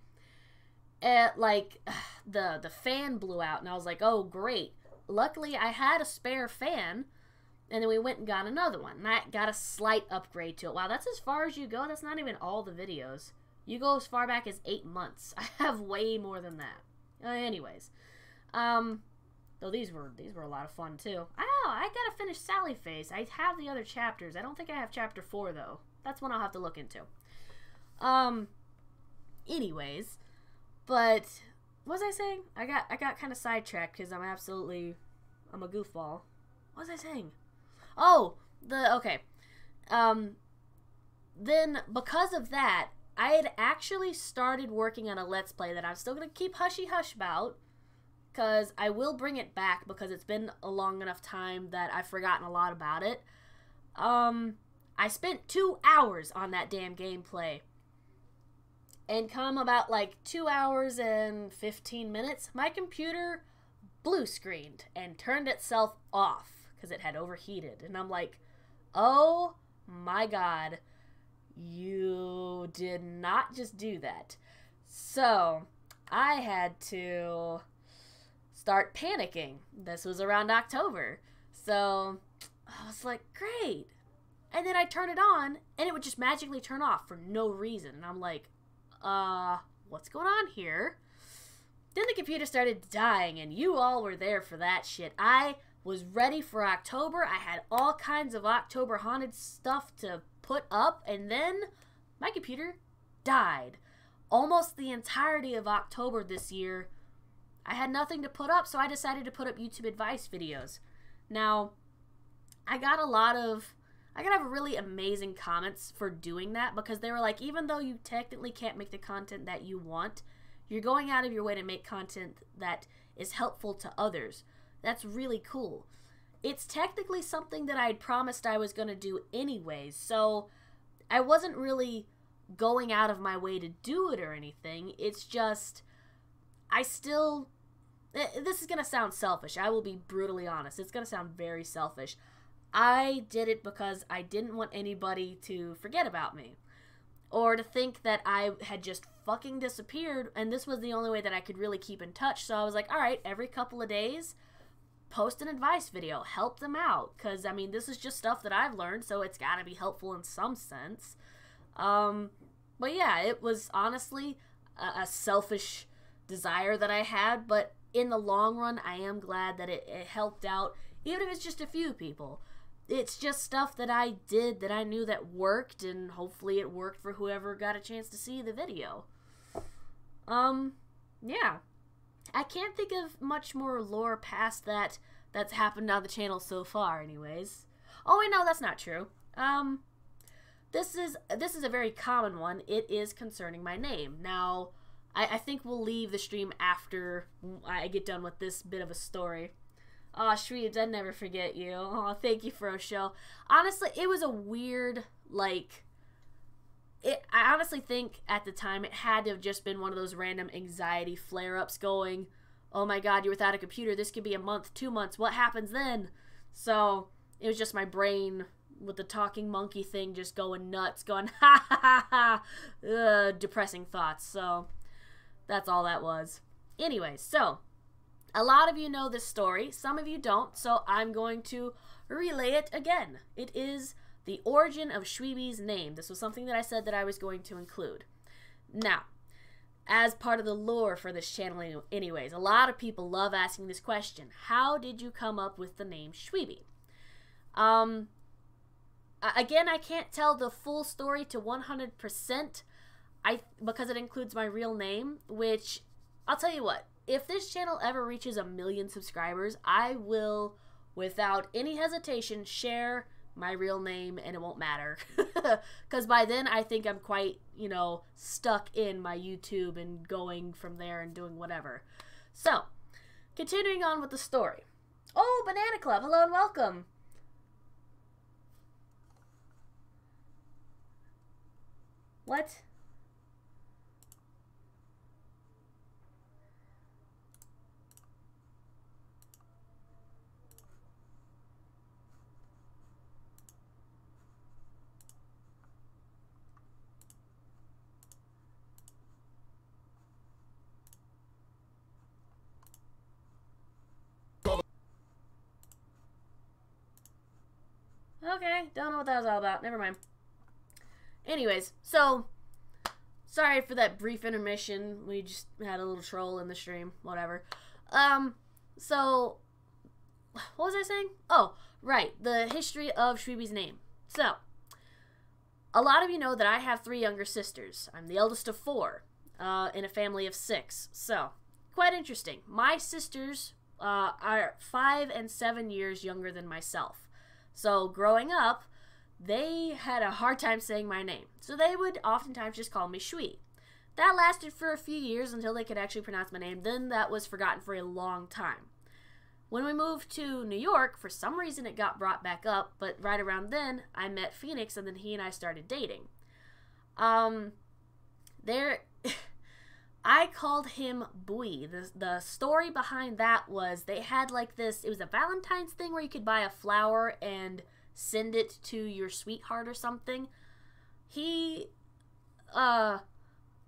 Like, the fan blew out, and I was like, oh, great. Luckily, I had a spare fan, and then we went and got another one, and I got a slight upgrade to it. Wow, that's as far as you go? That's not even all the videos. You go as far back as 8 months. I have way more than that. Anyways. Though these were a lot of fun, too. I gotta finish Sally Face. I have the other chapters. I don't think I have chapter 4, though. That's one I'll have to look into. Anyways. But, what was I saying? I got kind of sidetracked because I'm a goofball. What was I saying? Oh, okay. Then, because of that, I had actually started working on a Let's Play that I'm still going to keep hushy-hush about. because I will bring it back because it's been a long enough time that I've forgotten a lot about it. I spent 2 hours on that damn gameplay. And come about like 2 hours and 15 minutes, my computer blue screened and turned itself off because it had overheated. And I'm like, oh my god, you did not just do that. So I had to start panicking. This was around October. So I was like, great. And then I turn it on and it would just magically turn off for no reason. And I'm like, what's going on here? Then the computer started dying and you all were there for that shit. I was ready for October. I had all kinds of October haunted stuff to put up, and then my computer died. Almost the entirety of October this year, I had nothing to put up, so I decided to put up YouTube advice videos. Now, I got really amazing comments for doing that, because they were like, even though you technically can't make the content that you want, you're going out of your way to make content that is helpful to others. That's really cool. It's technically something that I had promised I was going to do anyways, so I wasn't really going out of my way to do it or anything. It's just, this is going to sound selfish. I will be brutally honest. It's going to sound very selfish. I did it because I didn't want anybody to forget about me, or to think that I had just fucking disappeared, and this was the only way that I could really keep in touch. So I was like, alright, every couple of days, post an advice video, help them out, because, I mean, this is just stuff that I've learned, so it's gotta be helpful in some sense. But yeah, it was honestly a selfish desire that I had, but in the long run, I am glad that it helped out, even if it's just a few people. It's just stuff that I did that I knew that worked, and hopefully it worked for whoever got a chance to see the video. Yeah. I can't think of much more lore past that's happened on the channel so far, anyways. Oh, wait, no, that's not true. This is a very common one. It is concerning my name. Now, I think we'll leave the stream after I get done with this bit of a story. Aw, Shweebe, I'd never forget you. Aw, thank you for a show. Honestly, it was a weird, like, I honestly think at the time it had to have just been one of those random anxiety flare-ups going, oh my god, you're without a computer, this could be a month, 2 months, what happens then? So, it was just my brain with the talking monkey thing just going nuts, going ha ha ha ha, depressing thoughts. So, that's all that was. Anyways, so, a lot of you know this story, some of you don't, so I'm going to relay it again. It is the origin of Shweebe's name. This was something that I said that I was going to include. Now, as part of the lore for this channel anyways, a lot of people love asking this question. How did you come up with the name Shweebe? Again, I can't tell the full story to 100% because it includes my real name, which, I'll tell you what, if this channel ever reaches 1 million subscribers, I will, without any hesitation, share my real name, and it won't matter. Because by then, I think I'm quite, stuck in my YouTube and going from there and doing whatever. So, continuing on with the story. Oh, Banana Club, hello and welcome. What? Okay, don't know what that was all about. Never mind. Anyways, so, sorry for that brief intermission. We just had a little troll in the stream. Whatever. So, what was I saying? Oh, right. The history of Shweebe's name. So, a lot of you know that I have 3 younger sisters. I'm the eldest of 4 in a family of 6. So, quite interesting. My sisters are 5 and 7 years younger than myself. So, growing up, they had a hard time saying my name. So, they would oftentimes just call me Shwee. That lasted for a few years until they could actually pronounce my name. Then that was forgotten for a long time. When we moved to New York, for some reason it got brought back up, but right around then, I met Phoenix, and then he and I started dating. I called him Bui. The story behind that was they had like this, it was a Valentine's thing where you could buy a flower and send it to your sweetheart or something. I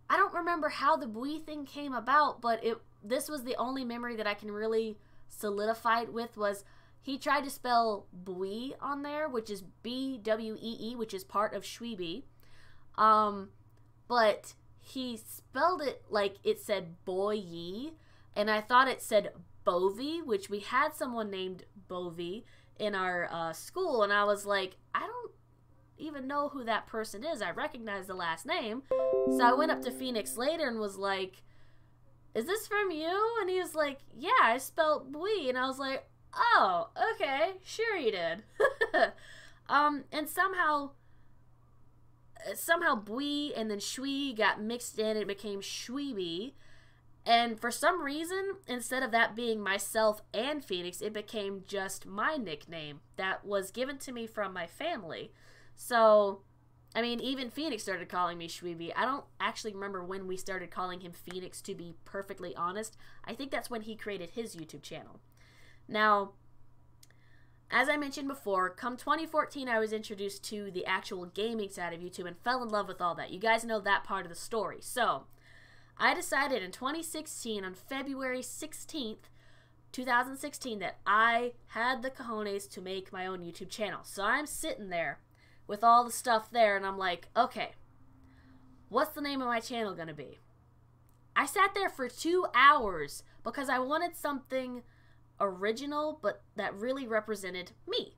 don't remember how the Bui thing came about, but this was the only memory that I can really solidify it with, was he tried to spell Bui on there, which is B-W-E-E, which is part of Shweebe. But he spelled it like it said boy, and I thought it said Bovie, which we had someone named Bovie in our school, and I was like, I don't even know who that person is. I recognize the last name. So I went up to Phoenix later and was like, is this from you? And he was like, yeah, I spelled Bui. And I was like, oh, okay, sure you did. And somehow Bui and then Shwee got mixed in. It became Shweebe. And for some reason, instead of that being myself and Phoenix, it became just my nickname that was given to me from my family. So, I mean, even Phoenix started calling me Shweebe. I don't actually remember when we started calling him Phoenix, to be perfectly honest. I think that's when he created his YouTube channel. Now, as I mentioned before, come 2014, I was introduced to the actual gaming side of YouTube and fell in love with all that. You guys know that part of the story. So, I decided in 2016, on February 16th, 2016, that I had the cojones to make my own YouTube channel. So I'm sitting there with all the stuff there, and I'm like, okay, what's the name of my channel gonna be? I sat there for 2 hours because I wanted something original, but that really represented me.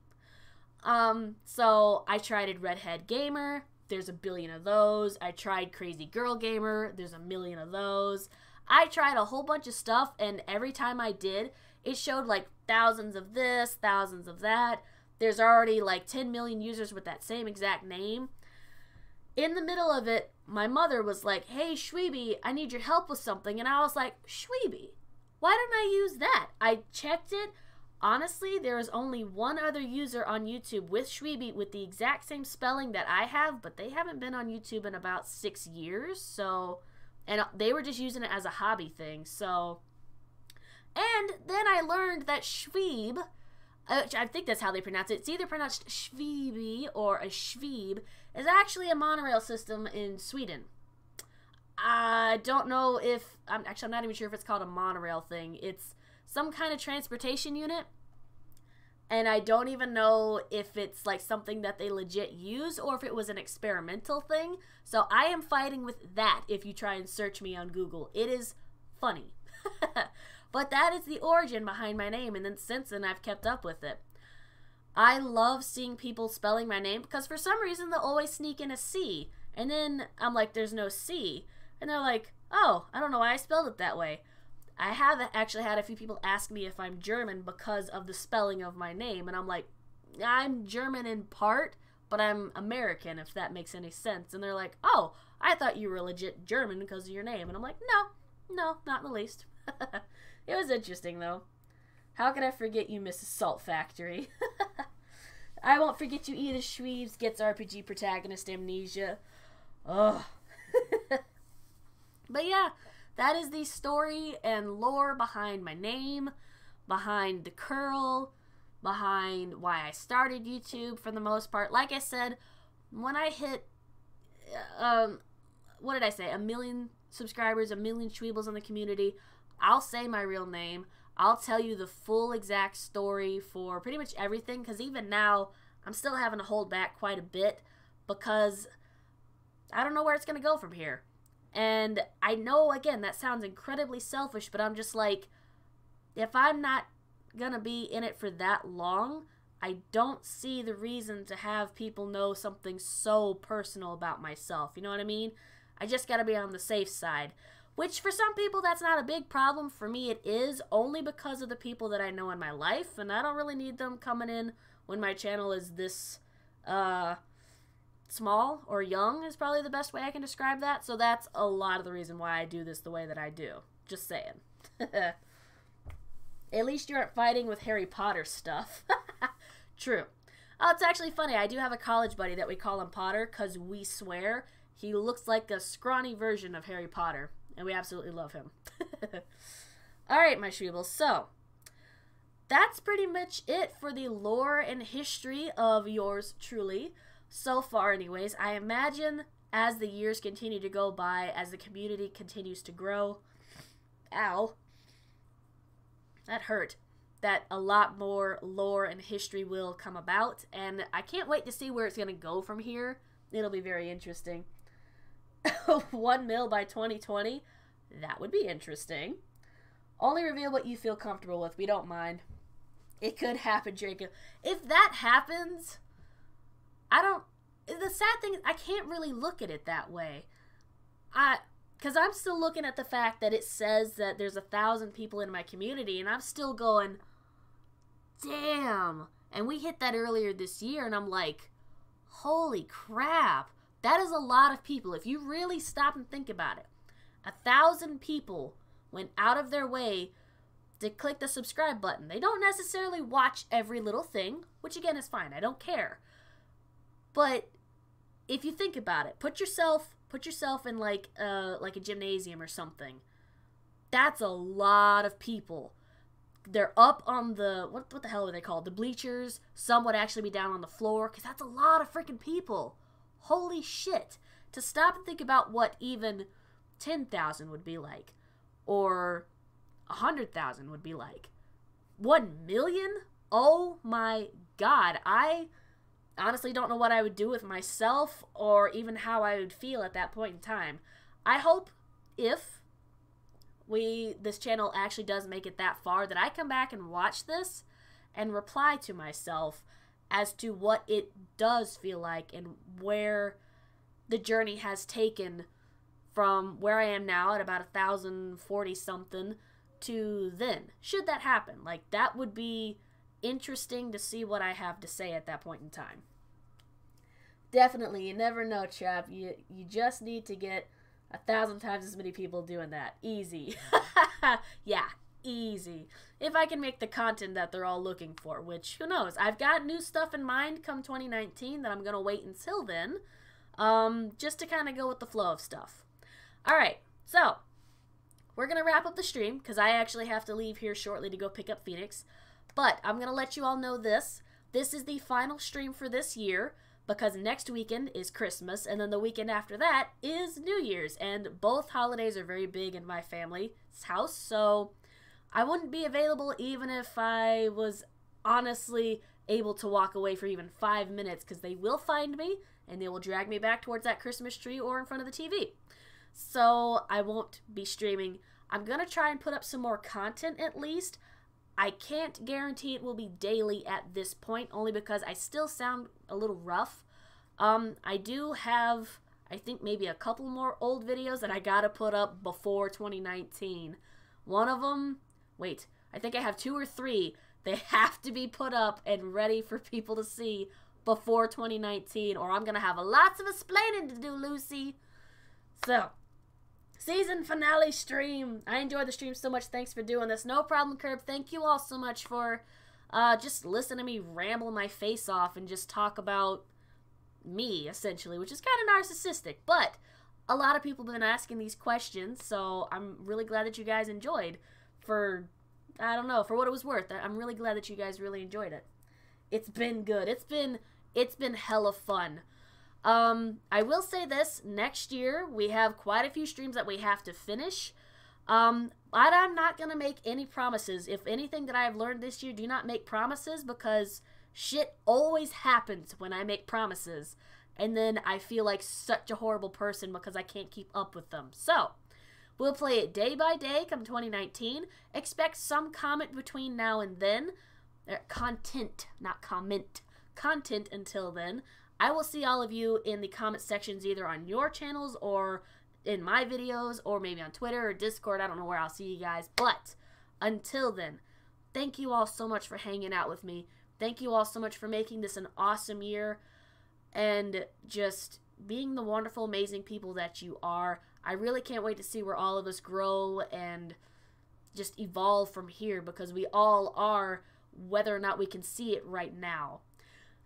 So I tried Redhead Gamer. There's a billion of those. I tried Crazy Girl Gamer. There's a million of those. I tried a whole bunch of stuff, and every time I did, it showed like thousands of this, thousands of that. There's already like 10 million users with that same exact name. In the middle of it, my mother was like, hey, Shweebe, I need your help with something. And I was like, Shweebe? Why didn't I use that? I checked it. Honestly, there is only one other user on YouTube with Shweebe with the exact same spelling that I have, but they haven't been on YouTube in about 6 years. So, and they were just using it as a hobby thing. So, and then I learned that Shweebe, I think that's how they pronounce it. It's either pronounced Shweebe or a Shweeb, is actually a monorail system in Sweden. I don't know if, I'm not even sure if it's called a monorail thing. It's some kind of transportation unit, and I don't even know if it's like something that they legit use or if it was an experimental thing. So I am fighting with that if you try and search me on Google. It is funny. But that is the origin behind my name, and then since then I've kept up with it. I love seeing people spelling my name because for some reason they'll always sneak in a C, and then I'm like, there's no C, and they're like, oh, I don't know why I spelled it that way. I have actually had a few people ask me if I'm German because of the spelling of my name, and I'm like, I'm German in part, but I'm American, if that makes any sense. And they're like, oh, I thought you were legit German because of your name. And I'm like, no, not in the least. It was interesting, though. How could I forget you, Mrs. Salt Factory? I won't forget you either, Shweebes gets RPG protagonist amnesia. Ugh. But yeah, that is the story and lore behind my name, behind the curl, behind why I started YouTube for the most part. Like I said, when I hit, what did I say, 1 million subscribers, 1 million Shweebles in the community, I'll say my real name. I'll tell you the full exact story for pretty much everything, because even now, I'm still having to hold back quite a bit because I don't know where it's going to go from here. And I know, again, that sounds incredibly selfish, but I'm just like, if I'm not going to be in it for that long, I don't see the reason to have people know something so personal about myself. You know what I mean? I just got to be on the safe side. Which, for some people, that's not a big problem. For me, it is, only because of the people that I know in my life, and I don't really need them coming in when my channel is this, small or young is probably the best way I can describe that. So that's a lot of the reason why I do this the way that I do. Just saying. At least you aren't fighting with Harry Potter stuff. True. Oh, it's actually funny. I do have a college buddy that we call him Potter because we swear he looks like a scrawny version of Harry Potter. And we absolutely love him. Alright, my Shweebles. So, that's pretty much it for the lore and history of yours truly. So far, anyways. I imagine as the years continue to go by, as the community continues to grow, ow, that hurt, that a lot more lore and history will come about, and I can't wait to see where it's going to go from here. It'll be very interesting. 1 mil by 2020, that would be interesting. Only reveal what you feel comfortable with. We don't mind. It could happen, Jacob. If that happens, the sad thing is I can't really look at it that way. Because I'm still looking at the fact that it says that there's 1,000 people in my community, and I'm still going, damn. And we hit that earlier this year, and I'm like, holy crap. That is a lot of people. If you really stop and think about it, 1,000 people went out of their way to click the subscribe button. They don't necessarily watch every little thing, which again is fine. I don't care. But if you think about it, put yourself in like a gymnasium or something. That's a lot of people. They're up on the what the hell are they called? The bleachers. Some would actually be down on the floor because that's a lot of freaking people. Holy shit. To stop and think about what even 10,000 would be like, or 100,000 would be like. 1 million? Oh my god. I honestly don't know what I would do with myself or even how I would feel at that point in time. I hope if this channel actually does make it that far that I come back and watch this and reply to myself as to what it does feel like and where the journey has taken from where I am now at about 1,040 something to then. Should that happen, like, that would be interesting to see what I have to say at that point in time. Definitely, you never know, Chap. You just need to get 1,000 times as many people doing that. Easy. Yeah, easy. If I can make the content that they're all looking for, which, who knows? I've got new stuff in mind come 2019 that I'm going to wait until then, just to kind of go with the flow of stuff. Alright, so, we're going to wrap up the stream, because I actually have to leave here shortly to go pick up Phoenix, but I'm going to let you all know this. This is the final stream for this year, because next weekend is Christmas, and then the weekend after that is New Year's, and both holidays are very big in my family's house, so I wouldn't be available even if I was honestly able to walk away for even 5 minutes, because they will find me, and they will drag me back towards that Christmas tree or in front of the TV. So I won't be streaming. I'm going to try and put up some more content at least. I can't guarantee it will be daily at this point, only because I still sound a little rough. I do have, I think, maybe a couple more old videos that I gotta put up before 2019. One of them, wait, I think I have 2 or 3. They have to be put up and ready for people to see before 2019, or I'm gonna have lots of explaining to do, Lucy. So, season finale stream. I enjoyed the stream so much. Thanks for doing this. No problem, Curb. Thank you all so much for just listening to me ramble my face off and just talk about me, essentially, which is kind of narcissistic. But a lot of people have been asking these questions, so I'm really glad that you guys enjoyed. For, I don't know, for what it was worth. I'm really glad that you guys really enjoyed it. It's been good. It's been hella fun. I will say this, next year we have quite a few streams that we have to finish, but I'm not going to make any promises. If anything that I have learned this year, do not make promises, because shit always happens when I make promises, and then I feel like such a horrible person because I can't keep up with them. So, we'll play it day by day come 2019. Expect some comment between now and then. Content, not comment. Content until then. I will see all of you in the comment sections, either on your channels or in my videos, or maybe on Twitter or Discord. I don't know where I'll see you guys. But until then, thank you all so much for hanging out with me. Thank you all so much for making this an awesome year. and just being the wonderful, amazing people that you are. I really can't wait to see where all of us grow and just evolve from here, because we all are, whether or not we can see it right now.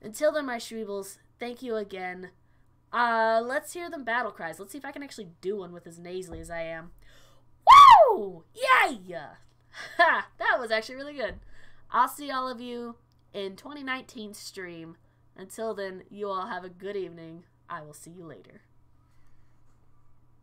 Until then, my Shweebles, thank you again. Let's hear them battle cries. Let's see if I can actually do one with as nasally as I am. Woo! Yeah! Ha! That was actually really good. I'll see all of you in 2019 stream. Until then, you all have a good evening. I will see you later.